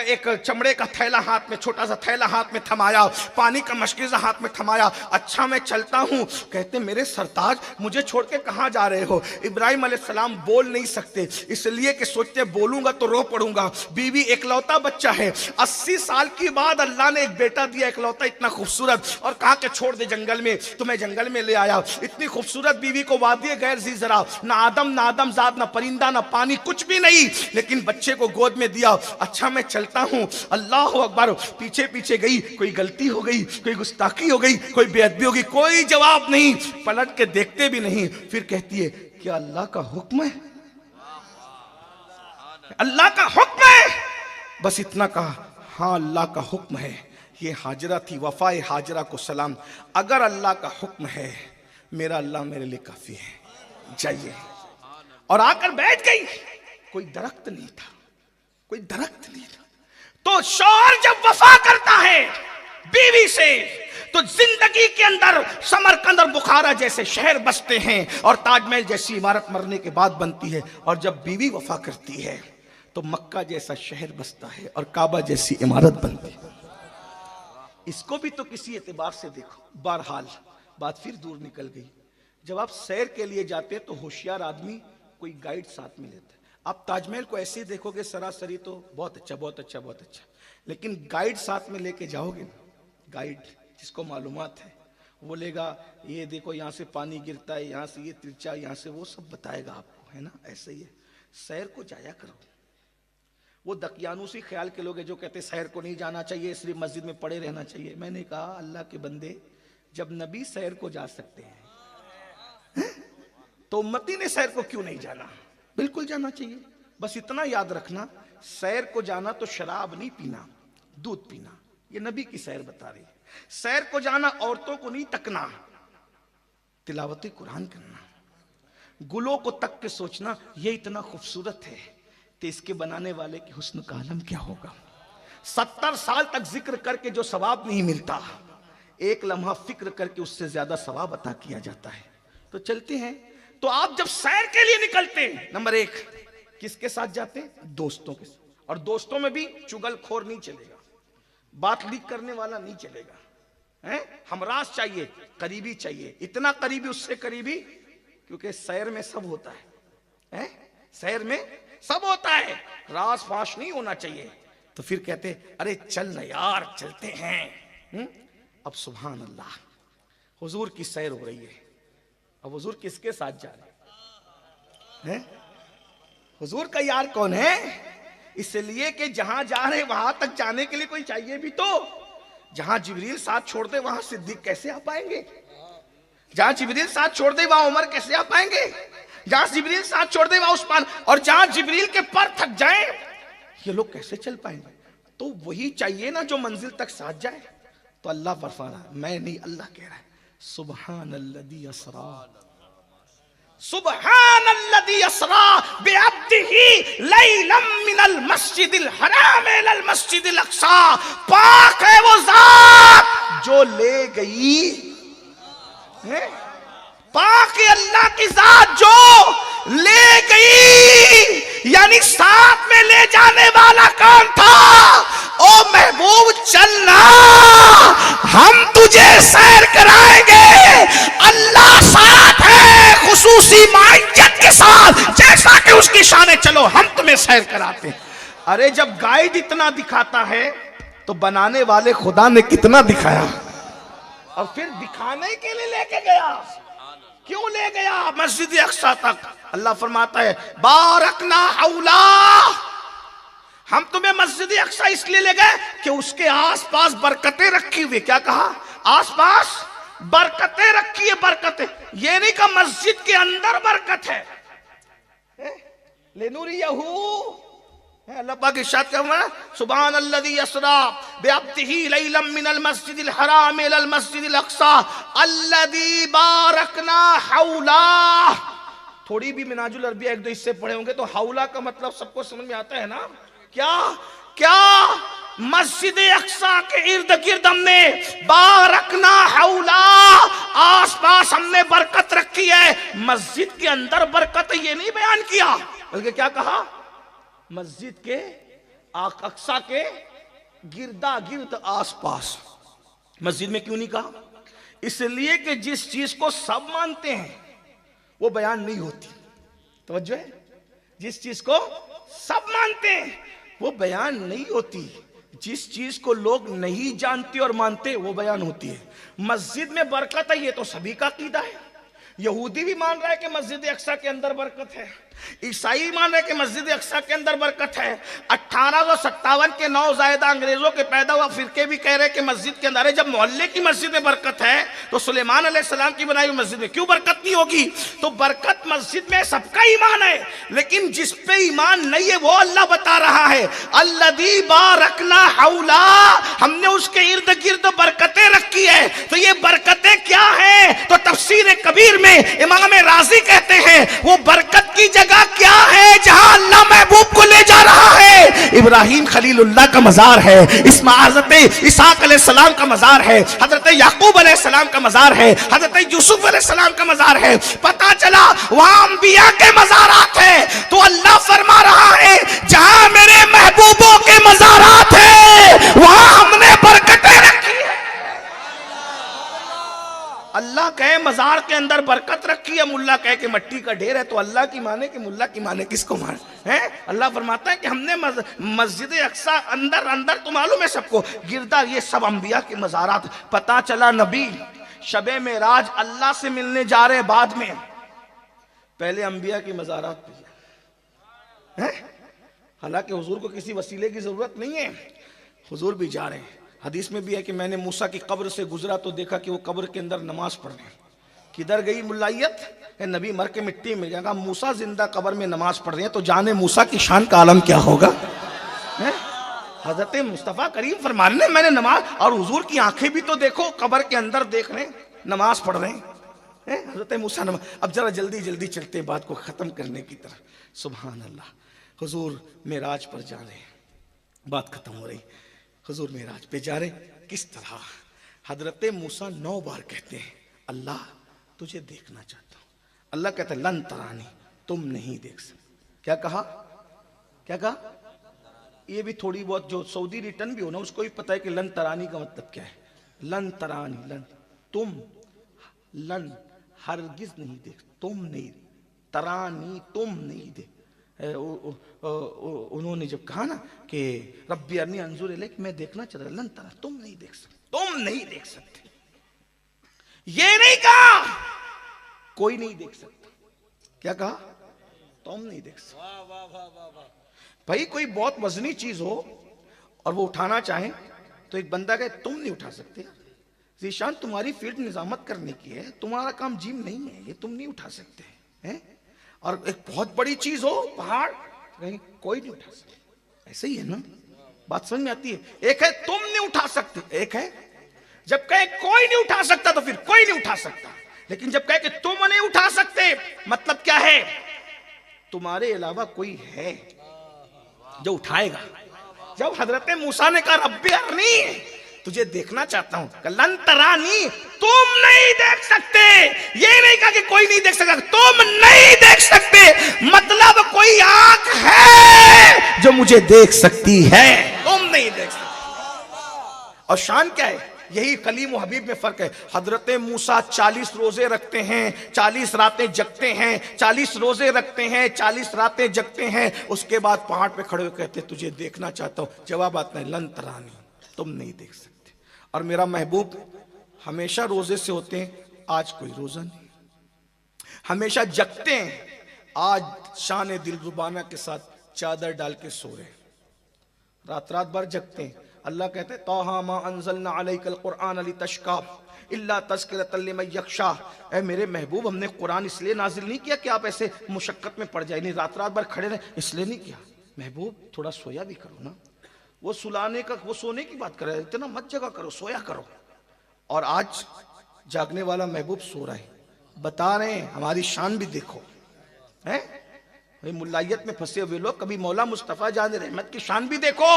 ایک چمڑے کا تھیلا ہاتھ میں، چھوٹا سا تھیلا ہاتھ میں تھمایا، پانی کا مشکیزہ ہاتھ میں تھمایا۔ اچھا میں چلتا ہوں، کہتے میرے سرتاج مجھے چھوڑ کے کہاں جا رہے ہو؟ ابراہیم علیہ السلام بول نہیں سکتے، اس لیے کہ سوچتے بولوں گا تو رو پڑوں گا، بیوی اکلوتا بچہ ہے، 80 سال کی بعد اللہ نے ایک بیٹا دیا اکلوتا اتنا خوبصورت، اور کہا کہ چھوڑ دے جنگل میں، تو میں جنگل میں لے آیا۔ اتنی خوبصورت بیوی کو وادی غیر ذی زرع، نہ آدم زاد، نہ پرندہ، نہ پانی، کچھ بھی نہیں، لیکن بچے کو گود میں دیا۔ اچھا میں چلتا ہوں، اللہ اکبر، پیچھے پیچھے گئی، کوئی غلطی ہو گئی، کوئی گستاخی ہو گئی، کوئی بے ادبی ہو گئی، کوئی جواب نہیں، پلٹ کے دیکھتے بھی نہیں۔ پھر کہتی ہے کیا اللہ کا حکم ہے؟ اللہ کا حکم ہے؟ بس اتنا کہا، ہاں اللہ کا حکم ہے۔ یہ ہاجرہ تھی، وفائے ہاجرہ کو سلام، اگر اللہ کا حکم ہے میرا اللہ میرے لیے کافی ہے، جائیے۔ اور آ کر بیٹھ گئی، کوئی درخت نہیں تھا، کوئی درخت نہیں تھا۔ تو شوہر جب وفا کرتا ہے بیوی سے تو زندگی کے اندر سمرقند اور بخارا جیسے شہر بستے ہیں، اور تاج محل جیسی عمارت مرنے کے بعد بنتی ہے، اور جب بیوی وفا کرتی ہے تو مکہ جیسا شہر بستا ہے اور کعبہ جیسی عمارت بنتی ہے۔ اس کو بھی تو کسی اعتبار سے دیکھو۔ بہرحال بات پھر دور نکل گئی۔ جب آپ سیر کے لیے جاتے تو ہوشیار آدمی کوئی گائیڈ ساتھ میں لیتا ہے۔ آپ تاج محل کو ایسے ہی دیکھو گے سراسری تو بہت اچھا بہت اچھا بہت اچھا، لیکن گائیڈ ساتھ میں لے کے جاؤ گے نا، گائیڈ جس کو معلومات ہے، وہ لے گا یہ دیکھو یہاں سے پانی گرتا ہے، یہاں سے یہ ترچا، یہاں سے وہ سب بتائے گا آپ کو، ہے نا؟ ایسے ہی ہے، سیر کو جایا کرو۔ وہ دقیانوسی خیال کے لوگ ہیں جو کہتے سیر کو نہیں جانا چاہیے، صرف مسجد میں پڑے رہنا چاہیے۔ میں نے کہا اللہ کے بندے، جب نبی سیر کو جا سکتے ہیں تو امتی نے سیر کو کیوں نہیں جانا؟ بالکل جانا چاہیے۔ بس اتنا یاد رکھنا، سیر کو جانا تو شراب نہیں پینا، دودھ پینا، یہ نبی کی سیر بتا رہی ہے۔ سیر کو جانا عورتوں کو نہیں تکنا، تلاوت قرآن کرنا، گلوں کو تک کے سوچنا یہ اتنا خوبصورت ہے تو اس کے بنانے والے کی حسن کا عالم کیا ہوگا۔ 70 سال تک ذکر کر کے جو ثواب نہیں ملتا، ایک لمحہ فکر کر کے اس سے زیادہ ثواب عطا کیا جاتا ہے۔ تو چلتے ہیں۔ تو آپ جب سیر کے لیے نکلتے ہیں، نمبر 1 کس کے ساتھ جاتے ہیں؟ دوستوں کے ساتھ۔ اور دوستوں میں بھی چگل خور نہیں چلے گا، بات لیک کرنے والا نہیں چلے گا، ہمراز چاہیے، قریبی چاہیے، اتنا قریبی اس سے قریبی، کیونکہ سیر میں سب ہوتا ہے، سیر میں سب ہوتا ہے، راز فاش نہیں ہونا چاہیے۔ تو پھر کہتے ارے چل نا یار، چلتے ہیں۔ اب سبحان اللہ، حضور کی سیر ہو رہی ہے۔ اب حضور کس کے ساتھ جا رہے ہیں؟ حضور کا یار کون ہے؟ اس لیے کہ جہاں جا رہے وہاں تک جانے کے لیے کوئی چاہیے بھی تو۔ جہاں جبریل ساتھ چھوڑ دے وہاں صدیق کیسے آ پائیں گے؟ جہاں جبریل ساتھ چھوڑ دے وہاں عمر کیسے آ پائیں گے؟ جہاں جبریل ساتھ چھوڑ دے وہاں عثمان، اور جہاں جبریل کے پر تھک جائیں یہ لوگ کیسے چل پائیں گے؟ تو وہی چاہیے نا جو منزل تک ساتھ جائے۔ تو اللہ فرما رہا ہے، میں نہیں، اللہ کہہ رہا ہے سبحان الذی اسرا، سبحان الذی اسرا بعبدہ لیلا من المسجد الحرام الی المسجد الاقصی، پاک ہے وہ ذات جو لے گئی، پاک اللہ کی ذات جو لے گئی، یعنی ساتھ میں لے جانے والا کون تھا؟ او محبوب چلنا، ہم تجھے سیر کرائیں گے، اللہ ساتھ ہے خصوصی معیت کے ساتھ، جیسا کہ اس کی شان ہے، چلو ہم تمہیں سیر کراتے ہیں۔ ارے جب گائیڈ اتنا دکھاتا ہے تو بنانے والے خدا نے کتنا دکھایا، اور پھر دکھانے کے لیے لے کے گیا۔ کیوں لے گیا مسجد اقصی تک؟ اللہ فرماتا ہے بارکنا حولا، ہم تمہیں مسجد اقصی اس لیے لے گئے کہ اس کے آس پاس برکتیں رکھی ہوئی۔ کیا کہا؟ آس پاس برکتیں رکھی ہے، برکتیں، یہ نہیں کہ مسجد کے اندر برکت ہے۔ لنوریہو اللہ پاک ارشاد کرنا سبحان الذی اسری بعبدہ لیلا من المسجد الحرام الی المسجد الاقصی الذی بارکنا حولہ. تھوڑی بھی منہاج العربیہ ایک دو حصے پڑھے ہوں گے تو حولہ کا مطلب سب کو سمجھ میں آتا ہے نا. کیا مسجد اقصی کے ارد گرد ہم نے بارکنا حولہ آس پاس ہم نے برکت رکھی ہے. مسجد کے اندر برکت یہ نہیں بیان کیا بلکہ کیا کہا مسجد کے اقصی کے گردا گرد آس پاس. مسجد میں کیوں نہیں کہا؟ اس لیے کہ جس چیز کو سب مانتے ہیں وہ بیان نہیں ہوتی. توجہ ہے؟ جس چیز کو سب مانتے ہیں وہ بیان نہیں ہوتی. جس چیز کو لوگ نہیں جانتے اور مانتے وہ بیان ہوتی ہے. مسجد میں برکت ہے یہ تو سبھی کا عقیدہ ہے. یہودی بھی مان رہا ہے کہ مسجد اقصی کے اندر برکت ہے. عیسائی مان رہے کہ مسجد اقصی کے اندر برکت ہے. 1857 کے نوزائیدہ انگریزوں کے پیدا ہوا فرقے بھی کہہ رہے کہ مسجد کے اندر ہے. جب محلے کی مسجد میں برکت ہے تو سلیمان علیہ السلام کی بنائی ہوئی مسجد میں کیوں برکت نہیں ہوگی؟ تو برکت مسجد میں سب کا ایمان ہے لیکن جس پہ ایمان نہیں ہے وہ اللہ بتا رہا ہے الذی بارکنا حولہ ہم نے اس کے ارد گرد برکتیں رکھی ہے. تو یہ برکتیں کیا ہیں؟ تو تفسیر کبیر میں امام رازی کہتے ہیں وہ برکت کی جگہ کیا ہے جہاں اللہ محبوب کو لے جا رہا ہے. ابراہیم خلیل اللہ کا مزار ہے, حضرت اسحاق علیہ السلام کا مزار ہے, حضرت یعقوب علیہ السلام کا مزار ہے, حضرت یوسف علیہ السلام کا مزار ہے. پتا چلا وہاں انبیاء کے مزارات ہیں. تو اللہ فرما رہا ہے جہاں میرے محبوبوں کے مزارات ہیں وہاں ہم نے برکتیں رکھی ہیں. اللہ کہے مزار کے اندر برکت رکھی ہے, ملا کہے کہ مٹی کا ڈھیر ہے. تو اللہ کی مانے کہ ملا کی مانے کس کو مانے ہیں؟ اللہ فرماتا ہے کہ ہم نے مسجد اقصی اندر تو معلوم ہے سب کو گردا یہ سب انبیاء کے مزارات. پتا چلا نبی شب معراج اللہ سے ملنے جا رہے بعد میں پہلے انبیاء کی مزارات پہ ہیں. حالانکہ حضور کو کسی وسیلے کی ضرورت نہیں ہے, حضور بھی جا رہے ہیں. حدیث میں بھی ہے کہ میں نے موسیٰ کی قبر سے گزرا تو دیکھا کہ وہ قبر کے اندر نماز پڑھ رہے ہیں. کدھر گئی ملائیت؟ نبی مر کے مٹی میں جائے گا, موسیٰ زندہ قبر میں نماز پڑھ رہے ہیں تو جانے موسیٰ کی شان کا عالم کیا ہوگا. حضرت مصطفیٰ کریم فرمانے میں نے نماز, اور حضور کی آنکھیں بھی تو دیکھو قبر کے اندر دیکھ رہے ہیں نماز پڑھ رہے ہیں. حضرت موسیٰ نماز. اب ذرا جلدی جلدی چلتے بات کو ختم کرنے کی طرف. سبحان اللہ. حضور معراج پر جا رہے ہیں, بات ختم ہو رہی. حضور معراج پہ جا رہے کس طرح؟ حضرت موسیٰ 9 بار کہتے ہیں اللہ تجھے دیکھنا چاہتا ہوں. اللہ کہتا ہے لن ترانی تم نہیں دیکھ سکتے. کیا کہا؟ یہ بھی تھوڑی بہت جو سعودی ریٹرن بھی ہونا اس کو بھی پتا ہے کہ لن ترانی کا مطلب کیا ہے. لن ترانی لن تم لن ہرگز نہیں دیکھ, تم نہیں ترانی تم نہیں دیکھ. انہوں نے جب کہا نا کہ ربی ارنی انظر الیک میں دیکھنا چاہتا ہے, لن ترا تم نہیں دیکھ سکتے, تم نہیں دیکھ سکتے. یہ نہیں کہا کوئی نہیں دیکھ سکتا. کیا کہا؟ تم نہیں دیکھ سکتے. بھائی کوئی بہت وزنی چیز ہو اور وہ اٹھانا چاہیں تو ایک بندہ کہے تم نہیں اٹھا سکتے, ذیشان تمہاری فیلڈ نظامت کرنے کی ہے, تمہارا کام جم نہیں ہے, یہ تم نہیں اٹھا سکتے ہیں. اور ایک بہت بڑی چیز ہو پہاڑ, کوئی نہیں اٹھا سکتا. ایسے ہی ہے نا, بات سمجھ میں آتی ہے. ایک ہے تم نہیں اٹھا سکتے, ایک ہے جب کہے کوئی نہیں اٹھا سکتا تو پھر کوئی نہیں اٹھا سکتا. لیکن جب کہے کہ تم نہیں اٹھا سکتے مطلب کیا ہے؟ تمہارے علاوہ کوئی ہے جو اٹھائے گا. جب حضرت موسیٰ نے کہا ربی ارنی تجھے دیکھنا چاہتا ہوں, لن ترانی تم نہیں دیکھ سکتے, یہ نہیں کہا کہ کوئی نہیں دیکھ سکتا, تم نہیں دیکھ سکتے مطلب کوئی آنکھ ہے جو مجھے دیکھ سکتی ہے, تم نہیں دیکھ سکتے. اور شان کیا ہے؟ یہی کلیم و حبیب میں فرق ہے. حضرت موسیٰ 40 روزے رکھتے ہیں, 40 راتیں جگتے ہیں, 40 روزے رکھتے ہیں, 40 راتیں جگتے ہیں. اس کے بعد پہاڑ پہ کھڑے ہو کہتے تجھے دیکھنا چاہتا ہوں. جواب آتا ہے لن ترانی تم نہیں دیکھ سکتے. اور میرا محبوب ہمیشہ روزے سے ہوتے ہیں, آج کوئی روزہ نہیں. ہمیشہ جگتے ہیں, آج شان دلربانہ کے ساتھ چادر ڈال کے سو رہے ہیں, رات بھر جگتے ہیں. اللہ کہتے ہیں طٰہٰ مَا أَنزَلْنَا عَلَيْكَ الْقُرْآنَ لِتَشْقَىٰ إِلَّا تَذْكِرَةً لِمَن يَخْشَىٰ. اے میرے محبوب ہم نے قرآن اس لیے نازل نہیں کیا کہ آپ ایسے مشقت میں پڑ جائیں, نہیں رات بھر کھڑے رہیں, اس لیے نہیں کیا. محبوب تھوڑا سویا بھی کرو نا. وہ سلانے کا، وہ سونے کی بات کر رہے ہیں، اتنا مت جگہ کرو، سویا کرو. اور آج جاگنے والا محبوب سو رہا ہے. بتا رہے ہیں ہماری شان بھی دیکھو. ملائیت میں پھنسے ہوئے لوگ کبھی مولا مصطفیٰ جان رحمت کی شان بھی دیکھو.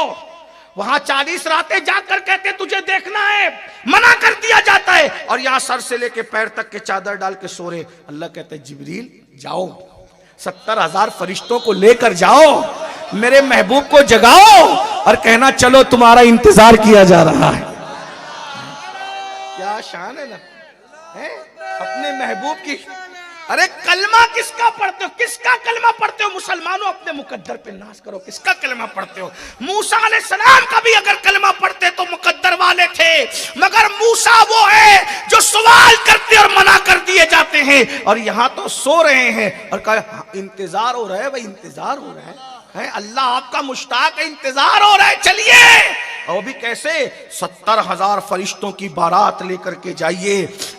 وہاں 40 راتیں جا کر کہتے تجھے دیکھنا ہے، منع کر دیا جاتا ہے، اور یہاں سر سے لے کے پیر تک کے چادر ڈال کے سو رہے. اللہ کہتا ہے جبریل جاؤ، 70,000 فرشتوں کو لے کر جاؤ، میرے محبوب کو جگاؤ اور کہنا چلو تمہارا انتظار کیا جا رہا ہے. کیا شان ہے نا اپنے محبوب کی. ارے کلمہ کس کا پڑھتے ہو؟ کس کا کلمہ پڑھتے ہو؟ مسلمانوں اپنے مقدر پہ ناز کرو. کس کا کلمہ پڑھتے ہو؟ موسیٰ علیہ السلام کا بھی اگر کلمہ پڑھتے تو مقدر والے تھے، مگر موسیٰ وہ ہے جو سوال کرتے اور منع کر دیے جاتے ہیں، اور یہاں تو سو رہے ہیں اور کہا انتظار ہو رہا ہے. بھائی انتظار ہو رہا ہے، اللہ آپ کا مشتاق ہے، انتظار ہو رہا ہے، چلیے. اور بھی کیسے؟ 70,000 فرشتوں کی بارات لے کر کے جائیے.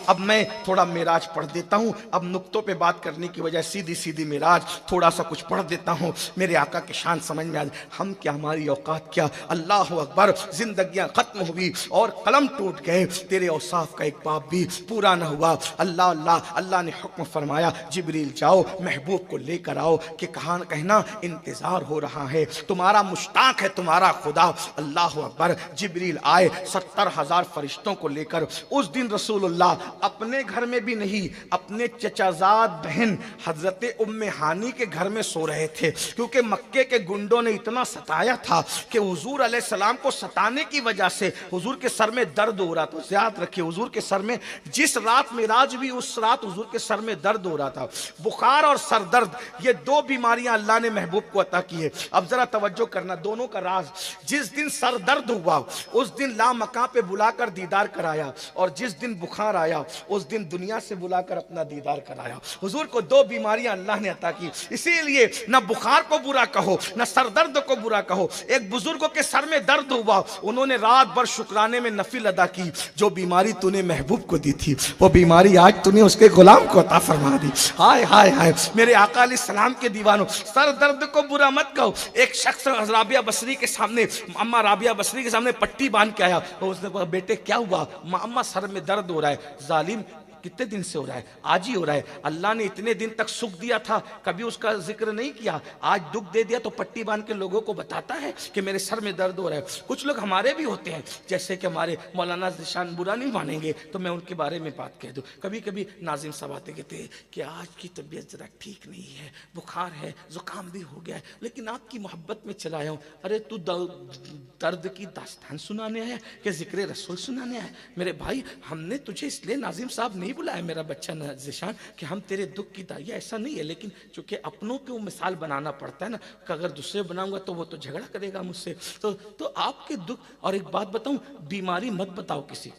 اب میں تھوڑا معراج پڑھ دیتا ہوں. اب نقطوں پہ بات کرنے کی وجہ سیدھی سیدھی معراج تھوڑا سا کچھ پڑھ دیتا ہوں. میرے آقا کی شان سمجھ میں آ جائے. ہم کیا، ہماری اوقات کیا. اللہ اکبر. زندگیاں ختم ہوئی اور قلم ٹوٹ گئے، تیرے اوصاف کا ایک باب بھی پورا نہ ہوا. اللہ اللہ اللہ نے حکم فرمایا جبریل جاؤ محبوب کو لے کر آؤ کہ کہنا انتظار ہو رہا ہے، تمہارا مشتاق ہے تمہارا خدا. اللہ اکبر. جبریل آئے 70,000 فرشتوں کو لے کر. اس دن رسول اللہ اپنے گھر میں بھی نہیں، اپنے چچازاد بہن حضرت ام ہانی کے گھر میں سو رہے تھے، کیونکہ مکے کے گنڈوں نے اتنا ستایا تھا کہ حضور علیہ السلام کو ستانے کی وجہ سے حضور کے سر میں درد ہو رہا تھا. یاد رکھیے حضور کے سر میں جس رات معراج بھی اس رات حضور کے سر میں درد ہو رہا تھا. بخار اور سر درد یہ 2 بیماریاں اللہ نے محبوب کو عطا کی ہے. اب ذرا توجہ کرنا دونوں کا راز. جس دن سر درد ہوا اس دن لا مکان پہ بلا کر دیدار کرایا، اور جس دن بخار آیا اس دن دنیا سے بلا کر اپنا دیدار کرایا. حضور کو 2 بیماریاں اللہ نے عطا کی، اسی لیے نہ بخار کو برا کہو نہ سر درد کو برا کہو. ایک بزرگوں کے سر میں درد ہوا، انہوں نے رات بھر شکرانے میں نفل ادا کی. جو بیماری تو نے محبوب کو دی تھی وہ بیماری آج تو نے اس کے غلام کو عطا فرما دی. ہائے ہائے ہائے میرے آقا علیہ السلام کے دیوانوں، سر درد کو برا مت کہو. ایک شخص رابعہ بصری کے سامنے، اما رابعہ بصری کے سامنے پٹی باندھ کے آیا. اس نے کہا بیٹے کیا ہوا؟ اما سر میں درد ہو رہا ہے. ظالم کتنے دن سے ہو رہا ہے؟ آج ہی ہو رہا ہے. اللہ نے اتنے دن تک سکھ دیا تھا، کبھی اس کا ذکر نہیں کیا. آج دکھ دے دیا تو پٹی باندھ کے لوگوں کو بتاتا ہے کہ میرے سر میں درد ہو رہا ہے. کچھ لوگ ہمارے بھی ہوتے ہیں، جیسے کہ ہمارے مولانا ذیشان برا نہیں مانیں گے تو میں ان کے بارے میں بات کہہ دوں. کبھی کبھی ناظم صاحب آتے کہتے ہیں کہ آج کی طبیعت ذرا ٹھیک نہیں ہے، بخار ہے، زکام بھی ہو گیا ہے، لیکن آپ کی محبت میں چلا آیا ہوں. ارے تو درد کی داستان سنانے آیا کہ ذکر رسول سنانے آیا؟ میرے بھائی ہم نے تجھے اس لیے ناظم صاحب نہیں بلایا میرا بچہ ذیشان کہ ہم تیرے دکھ کی دائی، ایسا نہیں ہے، لیکن چونکہ اپنوں کو مثال بنانا پڑتا ہے نا، کہ اگر دوسرے بناؤں گا تو وہ تو جھگڑا کرے گا مجھ سے. تو آپ کے دکھ. اور ایک بات بتاؤں، بیماری مت بتاؤ کسی.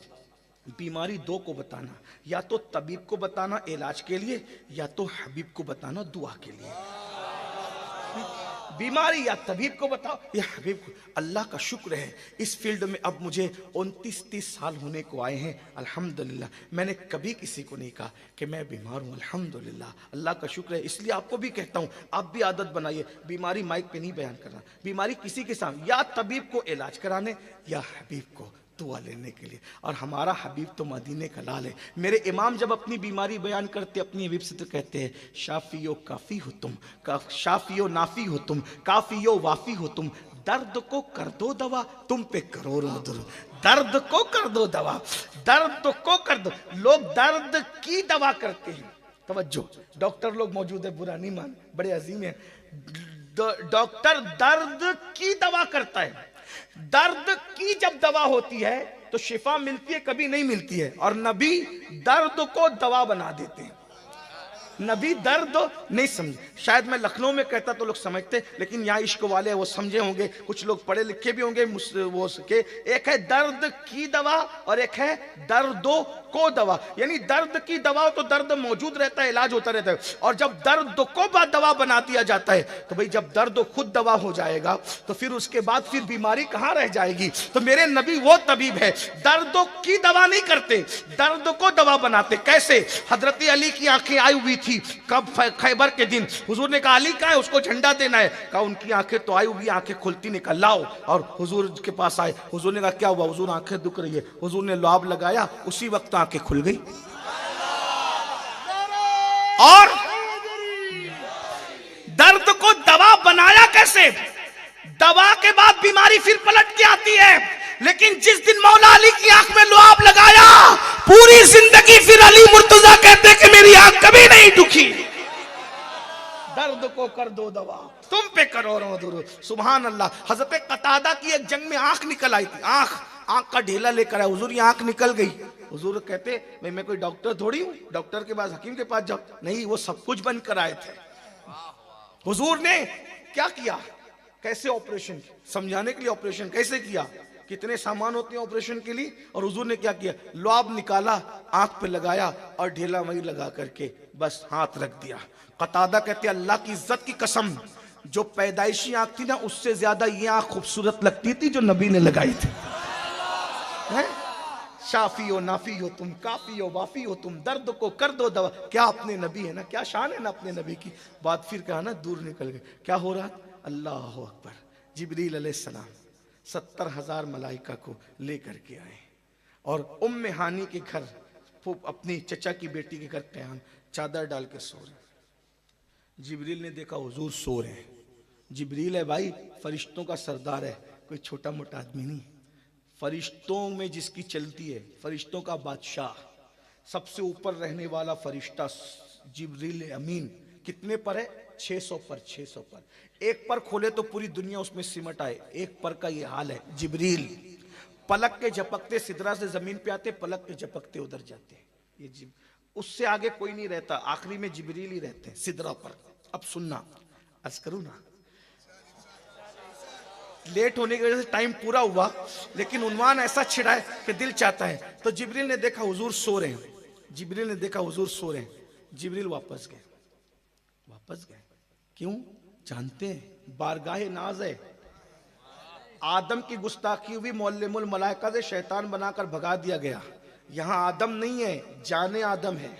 بیماری 2 کو بتانا، یا تو طبیب کو بتانا علاج کے لیے، یا تو حبیب کو بتانا دعا کے لیے. بیماری یا طبیب کو بتاؤ یا حبیب کو. اللہ کا شکر ہے اس فیلڈ میں اب مجھے 29-30 سال ہونے کو آئے ہیں الحمدللہ. میں نے کبھی کسی کو نہیں کہا کہ میں بیمار ہوں، الحمدللہ اللہ کا شکر ہے. اس لیے آپ کو بھی کہتا ہوں آپ بھی عادت بنائیے بیماری مائک پہ نہیں بیان کرنا. بیماری کسی کے سامنے، یا طبیب کو علاج کرانے یا حبیب کو دعا لینے کے لیے. اور ہمارا حبیب تو مدینے کا لال ہے. میرے امام جب اپنی بیماری بیان کرتے اپنی حبیب سے تو کہتے ہیں شافی و کافی ہو تم، شافی و نافی ہو تم، کافی و وافی ہو تم، درد کو کر دو دوا تم پہ کروڑوں درود. درد کو کر دو دوا، درد کو کر دو. لوگ درد کی دوا کرتے ہیں. توجہ، ڈاکٹر لوگ موجود ہے، برا نہیں مان، بڑے عظیم ہیں. ڈاکٹر درد کی دوا کرتا ہے. درد کی جب دوا ہوتی ہے تو شفا ملتی ہے، کبھی نہیں ملتی ہے. اور نبی درد کو دوا بنا دیتے ہیں. نبی درد نہیں سمجھے. شاید میں لکھنؤ میں کہتا تو لوگ سمجھتے، لیکن یہاں عشق والے وہ سمجھے ہوں گے، کچھ لوگ پڑھے لکھے بھی ہوں گے وہ کہ ایک ہے درد کی دوا اور ایک ہے درد کو دوا. یعنی درد کی دوا تو درد موجود رہتا ہے، علاج ہوتا رہتا ہے. اور جب درد کو دوا بنا دیا جاتا ہے تو بھئی جب درد خود دوا ہو جائے گا تو پھر اس کے بعد پھر بیماری کہاں رہ جائے گی. تو میرے نبی وہ طبیب ہے، درد کی دوا نہیں کرتے، درد کو دوا بناتے. کیسے؟ حضرت علی کی آنکھیں آئی ہوئی تھی کب خیبر کے دن حضور نے کہا علی کہاں ہے اس کو جھنڈا دینا ہے کہا ان کی آنکھیں تو آئی ہوئی آنکھیں کھلتی نہیں کہا لاؤ اور حضور کے پاس آئے حضور نے کہا کیا ہوا حضور آنکھیں دکھ رہی ہے حضور نے لعاب لگایا اسی وقت آنکھیں کھل گئی اور درد کو دوا بنایا کیسے دوا کے بعد بیماری پھر پلٹ کے آتی ہے لیکن جس دن مولا علی کی آنکھ میں لعاب لگایا پوری زندگی پھر علی مرتضیٰ کہتے کہ میری آنکھ کبھی نہیں دکھی درد کو کر دو دوا تم پہ کرو رو درو سبحان اللہ حضرت قتادہ کی ایک جنگ میں آنکھ نکل آئی تھی آنکھ کا ڈھیلا لے کر آئے حضور یہ آنکھ نکل گئی حضور کہتے میں کوئی ڈاکٹر تھوڑی ہوں ڈاکٹر کے پاس حکیم کے پاس جاؤ نہیں وہ سب کچھ بند کر آئے تھے حضور نے کیا کیا کیسے آپریشن سمجھانے کے لیے آپریشن کیسے کیا کتنے سامان ہوتے ہیں آپریشن کے لیے اور حضور نے کیا کیا لعاب نکالا آنکھ پہ لگایا اور ڈھیلا وہی لگا کر کے بس ہاتھ رکھ دیا قتادہ کہتے ہیں اللہ کی عزت کی قسم جو پیدائشی آنکھ تھی نا اس سے زیادہ یہ آنکھ خوبصورت لگتی تھی جو نبی نے لگائی تھی شافی ہو نافی ہو تم کافی ہو وافی ہو تم درد کو کر دو دوا کیا اپنے نبی ہے نا کیا شان ہے نا اپنے نبی کی بات پھر کہا نا دور نکل گئے کیا ہو رہا اللہ اکبر جبریل علیہ السلام 70,000 ملائکہ کو لے کر کے آئے اور ام ہانی کے گھر اپنی چچا کی بیٹی کے گھر قیام چادر ڈال کے سو رہے جبریل نے دیکھا حضور سو رہے ہیں جبریل ہے بھائی فرشتوں کا سردار ہے کوئی چھوٹا موٹا آدمی نہیں فرشتوں میں جس کی چلتی ہے فرشتوں کا بادشاہ سب سے اوپر رہنے والا فرشتہ جبریل امین کتنے پر ہے 600 پر ایک پر کھولے تو پوری دنیا اس میں سمٹ آئے ایک پر کا یہ حال ہے جبریل پلک کے جھپکتے سدرا سے زمین پہ آتے پلک کے جھپکتے ادھر جاتے یہ اس سے آگے کوئی نہیں رہتا آخری میں جبریل ہی رہتے ہیں سدرا پر اب سننا عرض کروں نا لیٹ ہونے کی وجہ سے ٹائم پورا ہوا لیکن عنوان ایسا چھڑا ہے کہ دل چاہتا ہے تو جبریل نے دیکھا حضور سو رہے ہیں جبریل واپس گئے کیوں جانتے ہیں بارگاہ ناز ہے آدم کی گستاخی ہوئی معلم الملائکہ سے شیطان بنا کر بھگا دیا گیا یہاں آدم نہیں ہے جان آدم ہے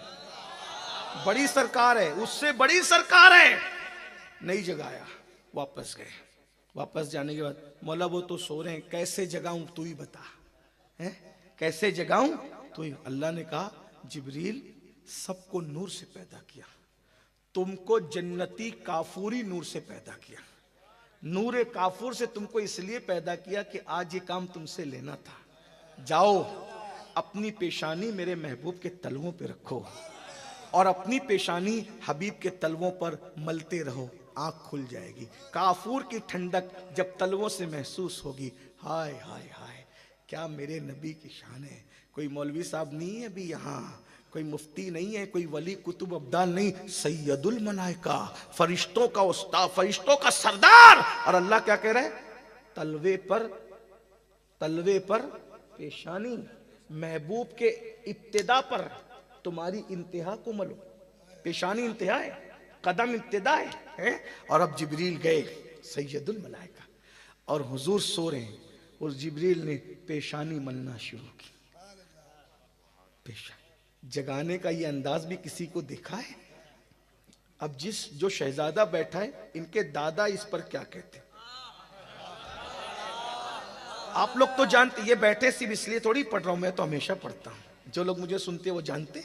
بڑی سرکار ہے اس سے بڑی سرکار ہے نہیں جگایا واپس گئے واپس جانے کے بعد مولا وہ تو سو رہے ہیں کیسے جگاؤں تو ہی بتا کیسے جگاؤں تو ہی اللہ نے کہا جبریل سب کو نور سے پیدا کیا تم کو جنتی کافوری نور سے پیدا کیا نور کافور سے تم کو اس لیے پیدا کیا کہ آج یہ کام تم سے لینا تھا جاؤ اپنی پیشانی میرے محبوب کے تلووں پہ رکھو اور اپنی پیشانی حبیب کے تلووں پر ملتے رہو آنکھ کھل جائے گی کافور کی ٹھنڈک جب تلووں سے محسوس ہوگی ہائے ہائے ہائے کیا میرے نبی کی شان ہے کوئی مولوی صاحب نہیں ہے ابھی یہاں کوئی مفتی نہیں ہے کوئی ولی کتب ابدال نہیں سید الملائکہ فرشتوں کا استاد فرشتوں کا سردار اور اللہ کیا کہہ رہے تلوے پر پیشانی محبوب کے ابتدا پر تمہاری انتہا کو ملو پیشانی انتہا ہے قدم ابتدا ہے اور اب جبریل گئے سید الملائکہ اور حضور سو رہے ہیں اور جبریل نے پیشانی ملنا شروع کی پیشانی جگانے کا یہ انداز بھی کسی کو دیکھا ہے اب جو شہزادہ بیٹھا ہے ان کے دادا اس پر کیا کہتے ہیں آپ لوگ تو جانتے یہ بیٹھے صرف اس لیے تھوڑی پڑھ رہا ہوں میں تو ہمیشہ پڑھتا ہوں جو لوگ مجھے سنتے ہیں وہ جانتے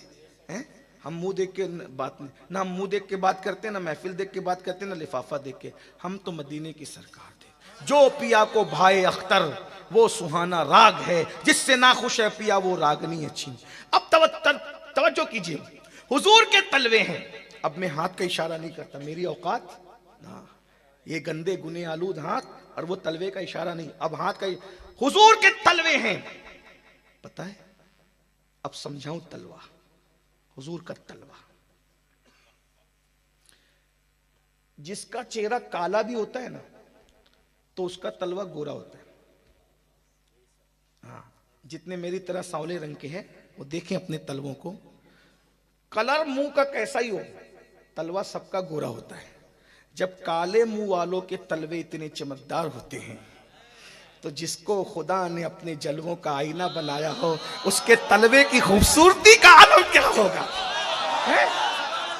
ہیں ہم منہ دیکھ کے بات نہ ہم منہ دیکھ کے بات کرتے ہیں نہ محفل دیکھ کے بات کرتے ہیں نہ لفافہ دیکھ کے ہم تو مدینے کی سرکار تھے جو پیا کو بھائے اختر وہ سہانا راگ ہے جس سے ناخوش ہے پیا وہ راگنی اچھی اب توجہ کیجئے حضور کے تلوے ہیں اب میں ہاتھ کا اشارہ نہیں کرتا میری اوقات یہ گندے گنے آلود ہاتھ اور وہ تلوے کا اشارہ نہیں اب ہاتھ کا حضور کے تلوے ہیں پتہ ہے اب سمجھاؤں تلوہ حضور کا تلوہ جس کا چہرہ کالا بھی ہوتا ہے نا تو اس کا تلوہ گورا ہوتا ہے ہاں جتنے میری طرح سانولے رنگ کے ہیں وہ دیکھیں اپنے تلووں کو کلر منہ کا کیسا ہی ہو تلوہ سب کا گورا ہوتا ہے جب کالے منہ والوں کے تلوے اتنے چمکدار ہوتے ہیں تو جس کو خدا نے اپنے جلووں کا آئینہ بنایا ہو اس کے تلوے کی خوبصورتی کا عالم کیا ہوگا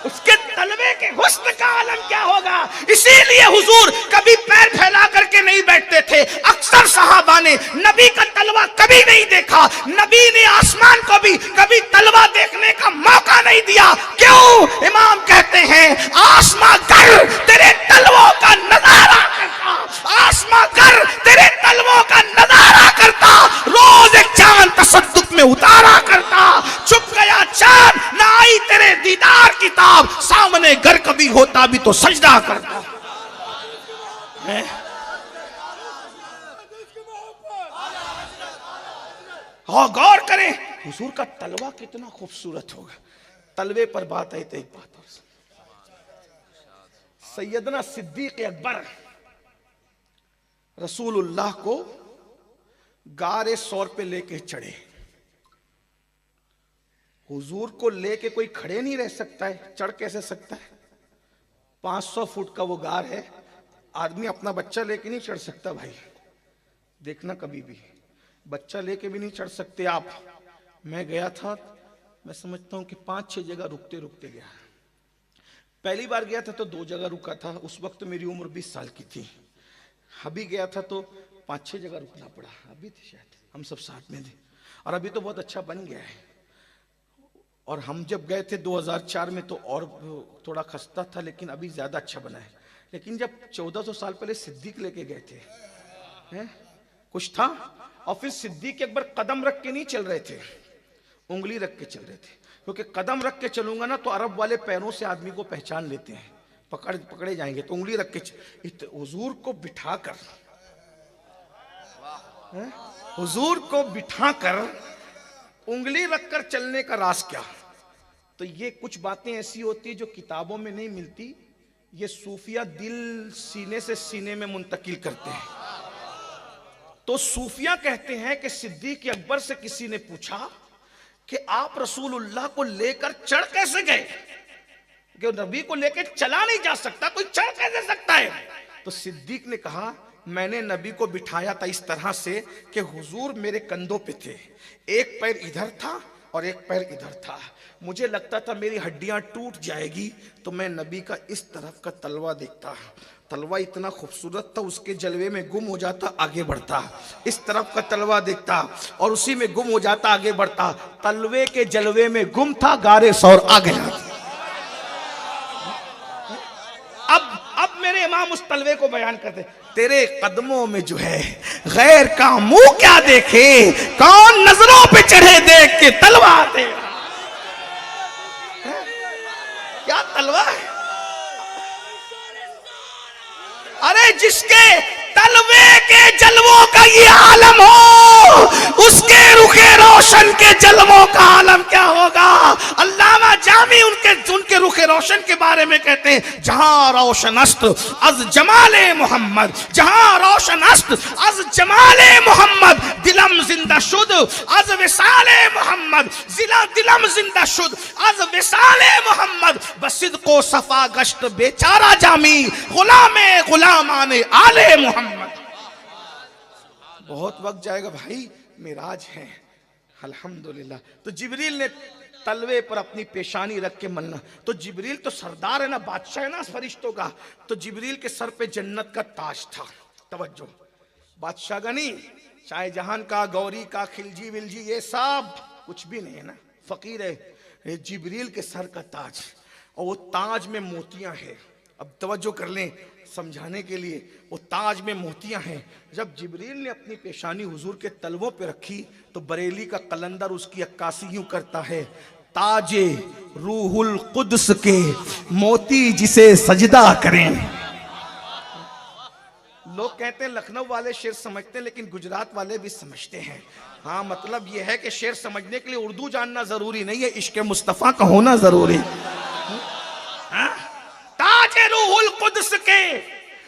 اس کے تلوے کے حسن کا عالم کیا ہوگا. اسی لیے حضور کبھی پیر پھیلا کر کے نہیں بیٹھتے تھے. اکثر صحابہ نے نبی کا تلوہ کبھی نہیں دیکھا. نبی نے آسمان کو بھی کبھی تلوہ دیکھنے کا موقع نہیں دیا. کیوں؟ امام کہتے ہیں آسمان گر تیرے تلووں کا نظارہ کرتا, آسمان گر تیرے تلووں کا نظارہ کرتا, روز ایک چاند تصدق میں اتارا کرتا. چھپ گیا چاند, نہ آئی تیرے دیدار کتاب, سامنے گر کبھی ہوتا بھی تو سجدہ کرتا. اور غور کریں حضور کا تلوہ کتنا خوبصورت ہوگا. تلوے پر بات آئی تو ایک بات اور سیدنا صدیق اکبر رسول اللہ کو غار ثور پہ لے کے چڑھے. حضور کو لے کے کوئی کھڑے نہیں رہ سکتا ہے, چڑھ کیسے سکتا ہے؟ 500 فٹ کا وہ غار ہے, آدمی اپنا بچہ لے کے نہیں چڑھ سکتا بھائی. دیکھنا کبھی بھی بچہ لے کے بھی نہیں چڑھ سکتے آپ. میں گیا تھا, میں سمجھتا ہوں کہ 5-6 جگہ رکتے گیا. پہلی بار گیا تھا تو 2 جگہ رکا تھا, اس وقت میری عمر 20 سال کی تھی. ابھی گیا تھا تو 5-6 جگہ رکنا پڑا. ابھی تھے شاید ہم سب ساتھ میں تھے, اور ابھی تو بہت اچھا بن گیا ہے. اور ہم جب گئے تھے 2004 میں تو اور تھوڑا خستہ تھا, لیکن ابھی زیادہ اچھا بنا ہے. لیکن جب 1400 سال پہلے صدیق لے کے گئے تھے کچھ تھا. اور پھر صدیق اکبر قدم رکھ کے نہیں چل رہے تھے, انگلی رکھ کے چل رہے تھے. کیونکہ قدم رکھ کے چلوں گا نا تو عرب والے پیروں سے آدمی کو پہچان لیتے ہیں, پکڑے جائیں گے. تو انگلی رکھ کے حضور کو بٹھا کر, حضور کو بٹھا کر انگلی رکھ کر چلنے کا راز کیا؟ تو یہ کچھ باتیں ایسی ہوتی ہیں جو کتابوں میں نہیں ملتی. یہ صوفیہ دل سینے سے سینے میں منتقل کرتے ہیں. تو صوفیہ کہتے ہیں کہ صدیق اکبر سے کسی نے پوچھا کہ آپ رسول اللہ کو لے کر چڑھ کیسے گئے, کہ نبی کو لے کے چلا نہیں جا سکتا, کوئی چڑھ کیسے سکتا ہے؟ تو صدیق نے کہا میں نے نبی کو بٹھایا تھا اس طرح سے کہ حضور میرے کندھوں پہ تھے, ایک پیر ادھر تھا اور ایک پیر ادھر تھا. مجھے لگتا تھا میری ہڈیاں ٹوٹ جائے گی تو میں نبی کا اس طرف کا تلوہ دیکھتا. تلوہ اتنا خوبصورت تھا, اس کے جلوے میں گم ہو جاتا, آگے بڑھتا. اس طرف کا تلوہ دیکھتا اور اسی میں گم ہو جاتا, آگے بڑھتا. تلوے کے جلوے میں گم تھا, غار ثور آ گیا. اب میرے امام اس تلوے کو بیان کرتے, تیرے قدموں میں جو ہے غیر کا منہ کیا دیکھے, کون نظروں پہ چڑھے دیکھ کے تلوہ آتے. کیا تلوہ ہے؟ ارے جس کے تلوے کے جلووں کا یہ عالم ہو, اس کے رخ روشن کے جلووں کا عالم کیا ہوگا؟ علامہ جامی ان کے رخ روشن کے بارے میں کہتے ہیں جہاں روشن است از جمال محمد, جہاں روشن است از جمال محمد, دلم زندہ شد از وصال محمد, دلم زندہ شد از وصال محمد, بصدق و صفا گشت بیچارہ جامی, غلامان آل محمد. بہت وقت جائے گا بھائی, معراج ہے الحمدللہ. تو جبریل نے تلوے پر اپنی پیشانی رکھ کے ملنا. تو جبریل تو سردار ہے نا, بادشاہ ہے نا فرشتوں کا. تو جبریل کے سر پہ جنت کا تاج تھا. توجہ, بادشاہ کا نہیں, شاہ جہان کا, گوری کا, خلجی ولجی یہ سب کچھ بھی نہیں ہے نا, فقیر ہے. جبریل کے سر کا تاج, اور وہ تاج میں موتیاں ہیں. اب توجہ کر لیں سمجھانے کے لیے, وہ تاج میں موتیاں ہیں. جب جبریل نے اپنی پیشانی حضور کے تلووں پہ رکھی تو بریلی کا قلندر اس کی عکاسی یوں کرتا ہے, تاج روح القدس کے موتی جسے سجدہ کریں. لوگ کہتے ہیں لکھنؤ والے شعر سمجھتے ہیں, لیکن گجرات والے بھی سمجھتے ہیں. ہاں مطلب یہ ہے کہ شعر سمجھنے کے لیے اردو جاننا ضروری نہیں ہے, عشق مصطفیٰ کا ہونا ضروری. تاج روح القدس کے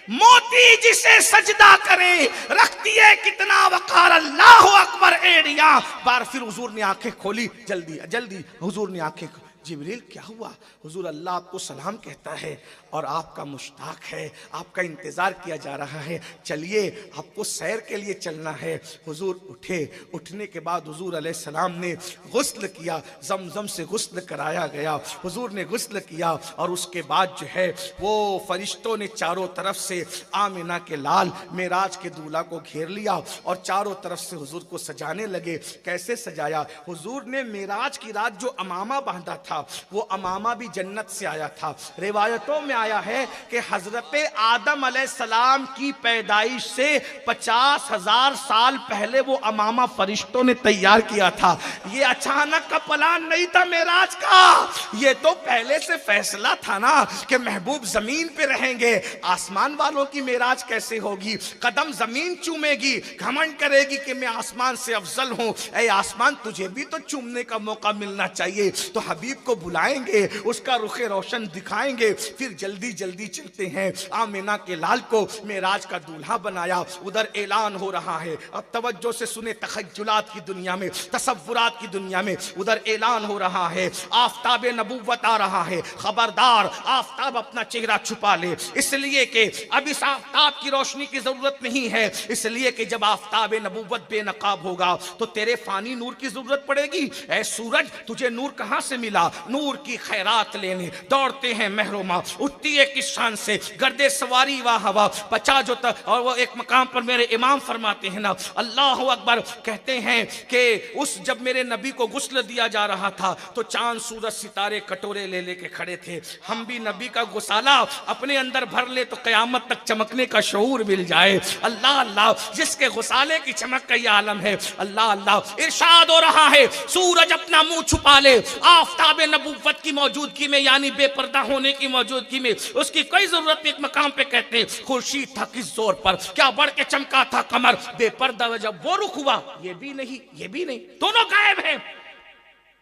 موتی جسے سجدہ کرے, رکھتی ہے کتنا وقار, اللہ اکبر ایڑیاں. بار پھر حضور نے آنکھیں کھولی, جلدی حضور نے آنکھیں جبریل کیا ہوا؟ حضور اللہ آپ کو سلام کہتا ہے اور آپ کا مشتاق ہے، آپ کا انتظار کیا جا رہا ہے، چلیے آپ کو سیر کے لیے چلنا ہے۔ حضور اٹھے، اٹھنے کے بعد حضور علیہ السلام نے غسل کیا، زمزم سے غسل کرایا گیا، حضور نے غسل کیا اور اس کے بعد جو ہے وہ فرشتوں نے چاروں طرف سے آمنہ کے لال معراج کے دولہا کو گھیر لیا اور چاروں طرف سے حضور کو سجانے لگے۔ کیسے سجایا؟ حضور نے معراج کی رات جو امامہ باندھا تھا وہ امامہ بھی جنت سے آیا تھا۔ روایتوں میں آیا ہے کہ حضرت آدم علیہ السلام کی پیدائش سے 50,000 سال پہلے وہ امامہ فرشتوں نے تیار کیا تھا۔ یہ اچانک کا پلان نہیں تھا معراج کا، یہ تو پہلے سے فیصلہ تھا نا کہ محبوب زمین پہ رہیں گے، آسمان والوں کی معراج کیسے ہوگی؟ قدم زمین چومے گی، گھمنڈ کرے گی کہ میں آسمان سے افضل ہوں۔ اے آسمان تجھے بھی تو چومنے کا موقع ملنا چاہیے، تو حبیب کو بلائیں گے، اس کا رخ روشن دکھائیں گے، پھر جلدی جلدی چلتے ہیں۔ آمنہ کے لال کو معراج کا دولہا بنایا، ادھر اعلان ہو رہا ہے، اب توجہ سے سنیں، تخیلات کی دنیا میں، تصورات کی دنیا میں، ادھر اعلان ہو رہا ہے، آفتاب نبوت آ رہا ہے، خبردار آفتاب اپنا چہرہ چھپا لے، اس لیے کہ اب اس آفتاب کی روشنی کی ضرورت نہیں ہے، اس لیے کہ جب آفتاب نبوت بے نقاب ہوگا تو تیرے فانی نور کی ضرورت پڑے گی۔ اے سورج تجھے نور کہاں سے ملا؟ نور کی خیرات لینے دوڑتے ہیں محروما، اٹھتی ہے کس شان سے گردے سواری واہ ہوا پچا جو اور وہ ایک مقام پر میرے امام فرماتے ہیں نا، اللہ اکبر، کہتے ہیں کہ اس جب میرے نبی کو غسل دیا جا رہا تھا تو چاند سورج ستارے کٹورے لے لے کے کھڑے تھے۔ ہم بھی نبی کا غسالہ اپنے اندر بھر لے تو قیامت تک چمکنے کا شعور مل جائے۔ اللہ اللہ، جس کے غسالے کی چمک کا یہ عالم ہے، اللہ اللہ، ارشاد ہو رہا ہے سورج اپنا منہ چھپا لے، آفتاب نبوت کی موجودگی میں یعنی بے پردہ ہونے کی موجودگی میں اس کی کوئی ضرورت نہیں۔ ایک مقام پہ کہتے ہیں خورشید تھا کس زور پر، کیا بڑھ کے چمکا تھا قمر، بے پردہ جب وہ رخ ہوا یہ بھی نہیں یہ بھی نہیں، دونوں غائب ہیں۔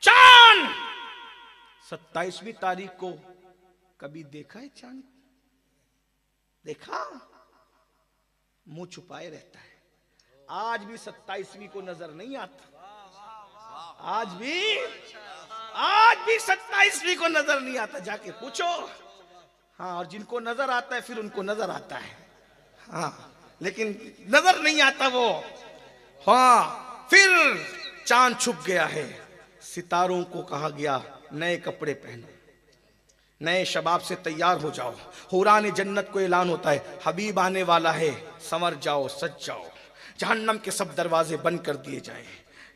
چاند 27ویں تاریخ کو کبھی دیکھا ہے چاند؟ دیکھا؟ منہ چھپائے رہتا ہے۔ آج بھی 27ویں کو نظر نہیں آتا، آج بھی 27ویں کو نظر نہیں آتا، جا کے پوچھو۔ ہاں، اور جن کو نظر آتا ہے پھر ان کو نظر آتا ہے، ہاں، لیکن نظر نہیں آتا وہ۔ ہاں، پھر چاند چھپ گیا ہے، ستاروں کو کہا گیا نئے کپڑے پہنو، نئے شباب سے تیار ہو جاؤ۔ حوران جنت کو اعلان ہوتا ہے حبیب آنے والا ہے، سنور جاؤ، سج جاؤ۔ جہنم کے سب دروازے بند کر دیے جائیں،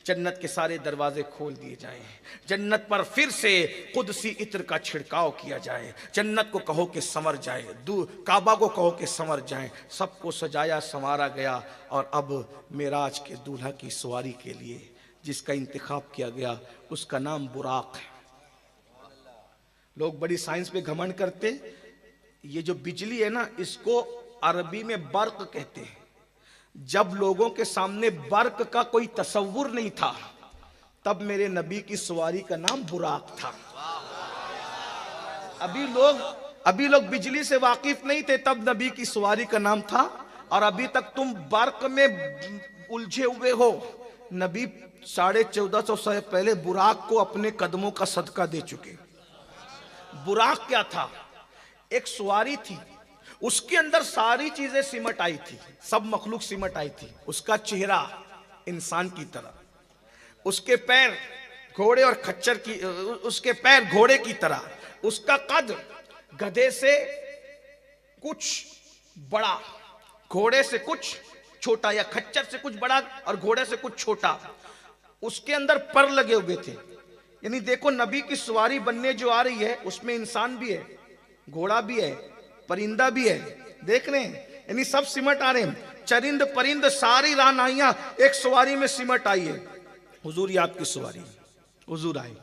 جنت کے سارے دروازے کھول دیے جائیں، جنت پر پھر سے قدسی عطر کا چھڑکاؤ کیا جائے، جنت کو کہو کہ سنور جائے، کعبہ کو کہو کہ سنور جائیں۔ سب کو سجایا سنوارا گیا اور اب معراج کے دولہا کی سواری کے لیے جس کا انتخاب کیا گیا اس کا نام براق ہے۔ لوگ بڑی سائنس پہ گھمنڈ کرتے، یہ جو بجلی ہے نا اس کو عربی میں برق کہتے ہیں۔ جب لوگوں کے سامنے برق کا کوئی تصور نہیں تھا تب میرے نبی کی سواری کا نام براق تھا۔ ابھی لوگ بجلی سے واقف نہیں تھے تب نبی کی سواری کا نام تھا، اور ابھی تک تم برق میں الجھے ہوئے ہو۔ نبی 1450 سال پہلے براق کو اپنے قدموں کا صدقہ دے چکے۔ براق کیا تھا؟ ایک سواری تھی، اس کے اندر ساری چیزیں سمٹ آئی تھی، سب مخلوق سمٹ آئی تھی۔ اس کا چہرہ انسان کی طرح، اس کے پیر گھوڑے اور کھچر کی، اس کے پیر گھوڑے کی طرح، اس کا قد گدھے سے کچھ بڑا، گھوڑے سے کچھ چھوٹا، یا کھچر سے کچھ بڑا اور گھوڑے سے کچھ چھوٹا۔ اس کے اندر پر لگے ہوئے تھے، یعنی دیکھو نبی کی سواری بننے جو آ رہی ہے اس میں انسان بھی ہے، گھوڑا بھی ہے، پرندہ بھی ہے، دیکھ رہے ہیں، یعنی سب سمٹ آ رہے ہیں، چرند پرند ساری رعنائیاں ایک سواری میں سمٹ آئی ہے۔ حضور یہ آپ کی سواری، حضور آئے،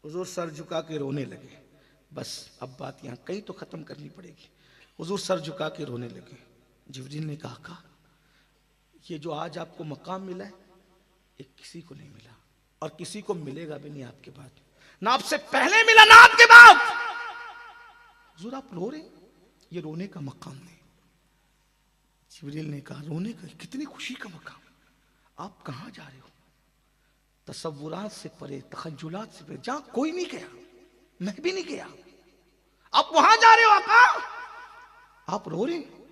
حضور سر جھکا کے رونے لگے۔ بس اب بات یہاں کہیں تو ختم کرنی پڑے گی۔ حضور سر جھکا کے رونے لگے۔ جبریل نے کہا یہ جو آج آپ کو مقام ملا ہے یہ کسی کو نہیں ملا، اور کسی کو ملے گا بھی نہیں آپ کے بعد، نہ آپ سے پہلے ملا نہ آپ کے بعد۔ حضور آپ رو رہے ہیں، یہ رونے کا مقام نہیں۔ جبریل نے کہا رونے کا، کتنی خوشی کا مقام، آپ کہاں جا رہے ہو؟ تصورات سے پرے، تخیلات سے پرے، جہاں کوئی نہیں گیا، میں بھی نہیں گیا. آپ وہاں جا رہے ہو آقا، آپ رو رہے ہیں؟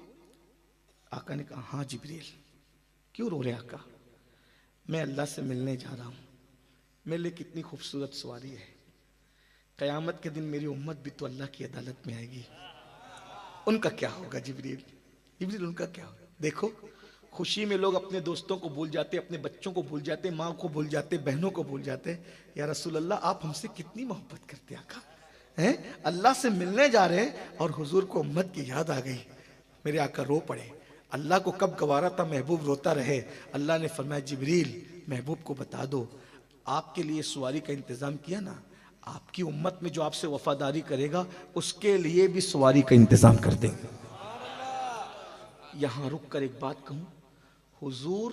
آقا نے کہا ہاں جبریل. کیوں رو رہے آقا؟ میں اللہ سے ملنے جا رہا ہوں. میرے لیے کتنی خوبصورت سواری ہے. قیامت کے دن میری امت بھی تو اللہ کی عدالت میں آئے گی. ان کا کیا ہوگا جبریل؟ جبریل ان کا کیا ہوگا؟ دیکھو خوشی میں لوگ اپنے دوستوں کو بھول جاتے، اپنے بچوں کو بھول جاتے، ماں کو بھول جاتے، بہنوں کو بھول جاتے. یا رسول اللہ آپ ہم سے کتنی محبت کرتے آقا ہیں. اللہ سے ملنے جا رہے ہیں اور حضور کو امت کی یاد آ گئی. میرے آقا رو پڑے. اللہ کو کب گوارا تھا محبوب روتا رہے. اللہ نے فرمایا جبریل محبوب کو بتا دو آپ کے لیے سواری کا انتظام کیا نا، آپ کی امت میں جو آپ سے وفاداری کرے گا اس کے لیے بھی سواری کا انتظام کر دیں. یہاں رک کر ایک بات کہوں، حضور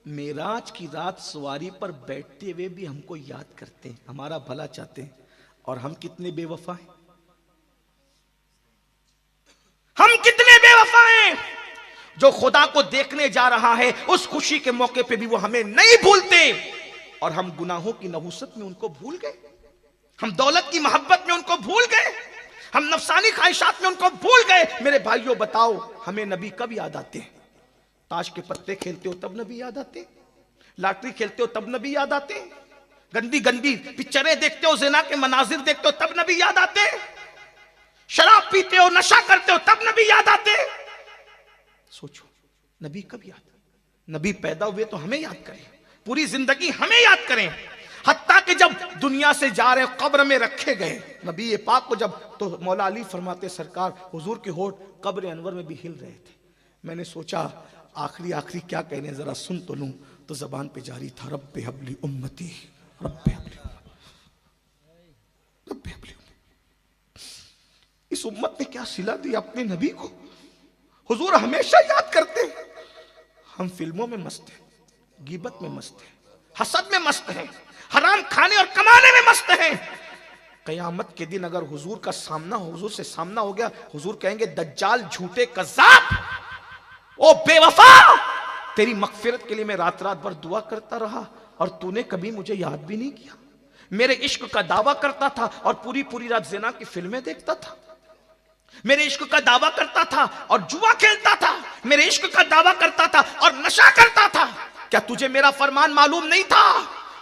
معراج کی رات سواری پر بیٹھتے ہوئے بھی ہم کو یاد کرتے ہیں، ہمارا بھلا چاہتے ہیں. اور ہم کتنے بے وفا ہیں، ہم کتنے بے وفا ہیں. جو خدا کو دیکھنے جا رہا ہے اس خوشی کے موقع پہ بھی وہ ہمیں نہیں بھولتے، اور ہم گناہوں کی نحوست میں ان کو بھول گئے، ہم دولت کی محبت میں ان کو بھول گئے، ہم نفسانی خواہشات میں ان کو بھول گئے. میرے بھائیوں بتاؤ ہمیں نبی کب یاد آتے ہیں؟ تاش کے پتے کھیلتے ہو تب نبی یاد آتے ہیں، لاٹری کھیلتے ہو تب نبی یاد آتے ہیں، گندی گندی پکچریں دیکھتے ہو، زنا کے مناظر دیکھتے ہو تب نبی یاد آتے ہیں، شراب پیتے ہو، نشہ کرتے ہو تب نبی یاد آتے ہیں. سوچو نبی کب یاد؟ نبی پیدا ہوئے تو ہمیں یاد کریں، پوری زندگی ہمیں یاد کریں. حتیٰ کہ جب دنیا سے جا رہے قبر میں رکھے گئے نبی پاک کو، جب تو مولا علی فرماتے سرکار حضور کے ہونٹ قبر انور میں بھی ہل رہے تھے. میں نے سوچا آخری کیا کہنے ذرا سن تو لوں، تو زبان پہ جاری تھا رب حبلی امتی، رب حبلی امتی، رب حبلی امتی. اس امت نے کیا صلہ دی اپنے نبی کو. حضور ہمیشہ یاد کرتے ہیں. ہم فلموں میں مست ہیں، غیبت میں مست ہیں، حسد میں مست ہیں، حرام کھانے اور کمانے میں مست ہیں. قیامت کے دن اگر حضور کا سامنا حضور سے سامنا ہو گیا، حضور کہیں گے دجال جھوٹے کذاب، او بے وفا، تیری مغفرت کے لیے میں رات بھر دعا کرتا رہا اور تو نے کبھی مجھے یاد بھی نہیں کیا. میرے عشق کا دعویٰ کرتا تھا اور پوری رات زنا کی فلمیں دیکھتا تھا، میرے عشق کا دعویٰ کرتا تھا اور جوا کھیلتا تھا، میرے عشق کا دعویٰ کرتا تھا اور نشہ کرتا تھا. کیا تجھے میرا فرمان معلوم نہیں تھا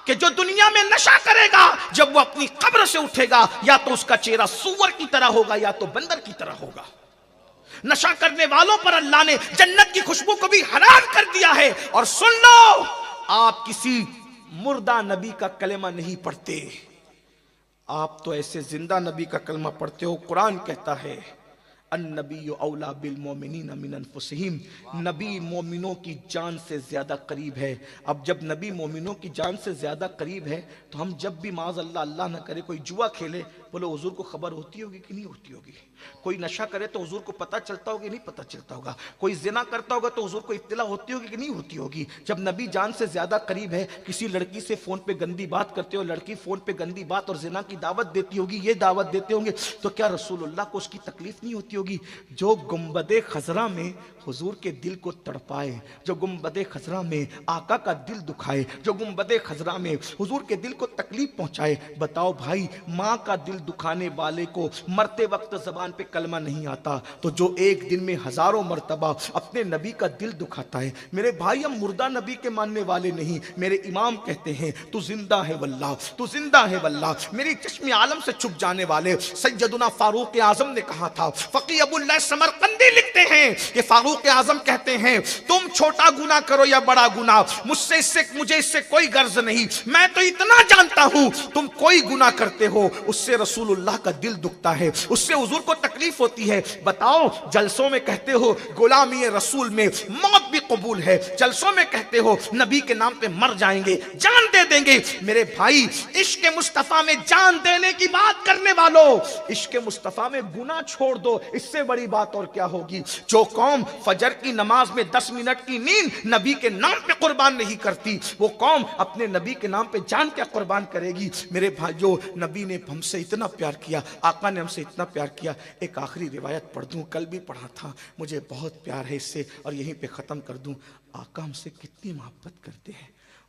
کہ جو دنیا میں نشہ کرے گا جب وہ اپنی قبر سے اٹھے گا یا تو اس کا چہرہ سور کی طرح ہوگا یا تو بندر کی طرح ہوگا. نشہ کرنے والوں پر اللہ نے جنت کی خوشبو کو بھی حرام کر دیا ہے. اور سن لو، آپ کسی مردہ نبی کا کلمہ نہیں پڑھتے، آپ تو ایسے زندہ نبی کا کلمہ پڑھتے ہو. قرآن کہتا ہے النبی اولا بالمومنین من انفسہم، نبی مومنوں کی جان سے زیادہ قریب ہے. اب جب نبی مومنوں کی جان سے زیادہ قریب ہے تو ہم جب بھی معاذ اللہ نہ کرے کوئی جوا کھیلے، بولو حضور کو خبر ہوتی ہوگی کہ نہیں ہوتی ہوگی؟ کوئی نشہ کرے تو حضور کو پتہ چلتا ہوگا نہیں پتہ چلتا ہوگا؟ کوئی زنا کرتا ہوگا تو حضور کو اطلاع ہوتی ہوگی کہ نہیں ہوتی ہوگی؟ جب نبی جان سے زیادہ قریب ہے، کسی لڑکی سے فون پہ گندی بات کرتے ہو، لڑکی فون پہ گندی بات اور زنا کی دعوت دیتی ہوگی، یہ دعوت دیتے ہوں گے، تو کیا رسول اللہ کو اس کی تکلیف نہیں ہوتی ہوگی؟ جو گنبد خضرا میں حضور کے دل کو تڑپائے، جو گنبد خضرا میں آقا کا دل دکھائے، جو گنبد خضرا میں حضور کے دل کو تکلیف پہنچائے. بتاؤ بھائی، ماں کا دل دکھانے والے کو مرتے وقت زبان پہ کلمہ نہیں آتا تو جو ایک دن میں ہزاروں مرتبہ اپنے نبی کا دل دکھاتا ہے. میرے بھائی، ہم مردہ نبی کے ماننے والے نہیں. میرے امام کہتے ہیں تو زندہ ہے واللہ، تو زندہ ہے واللہ. میری چشم عالم سے چھپ جانے والے سیدنا فاروق اعظم نے کہا تھا، فقی ابو اللہ سمرقندی لکھتے ہیں کہ فاروق اعظم کہتے ہیں تم چھوٹا گناہ کرو یا بڑا گناہ، مجھے اس سے کوئی غرض نہیں، میں تو اتنا جانتا ہوں تم کوئی گناہ کرتے ہو اس سے رسول اللہ کا دل دکھتا ہے، اس سے حضور کو تکلیف ہوتی ہے. بتاؤ، جلسوں میں کہتے ہو غلامی رسول میں موت بھی قبول ہے، جلسوں میں کہتے ہو نبی کے نام پہ مر جائیں گے، جان دے دیں گے. میرے بھائی، عشق مصطفیٰ میں جان دینے کی بات کرنے والوں، عشق مصطفیٰ میں گناہ چھوڑ دو، اس سے بڑی بات اور کیا ہوگی؟ جو قوم فجر کی نماز میں 10 منٹ کی نیند نبی کے نام پہ قربان نہیں کرتی، وہ قوم اپنے نبی کے نام پہ جان کیا قربان کرے گی؟ میرے بھائیو، نبی نے ہم سے اتنا پیار کیا، آقا نے ہم سے اتنا پیار کیا. ایک آخری روایت پڑھ دوں، کل بھی پڑھا تھا، مجھے بہت پیار ہے اس سے اور یہیں پہ ختم کر دوں. آقا ہم سے کتنی محبت کرتے ہیں.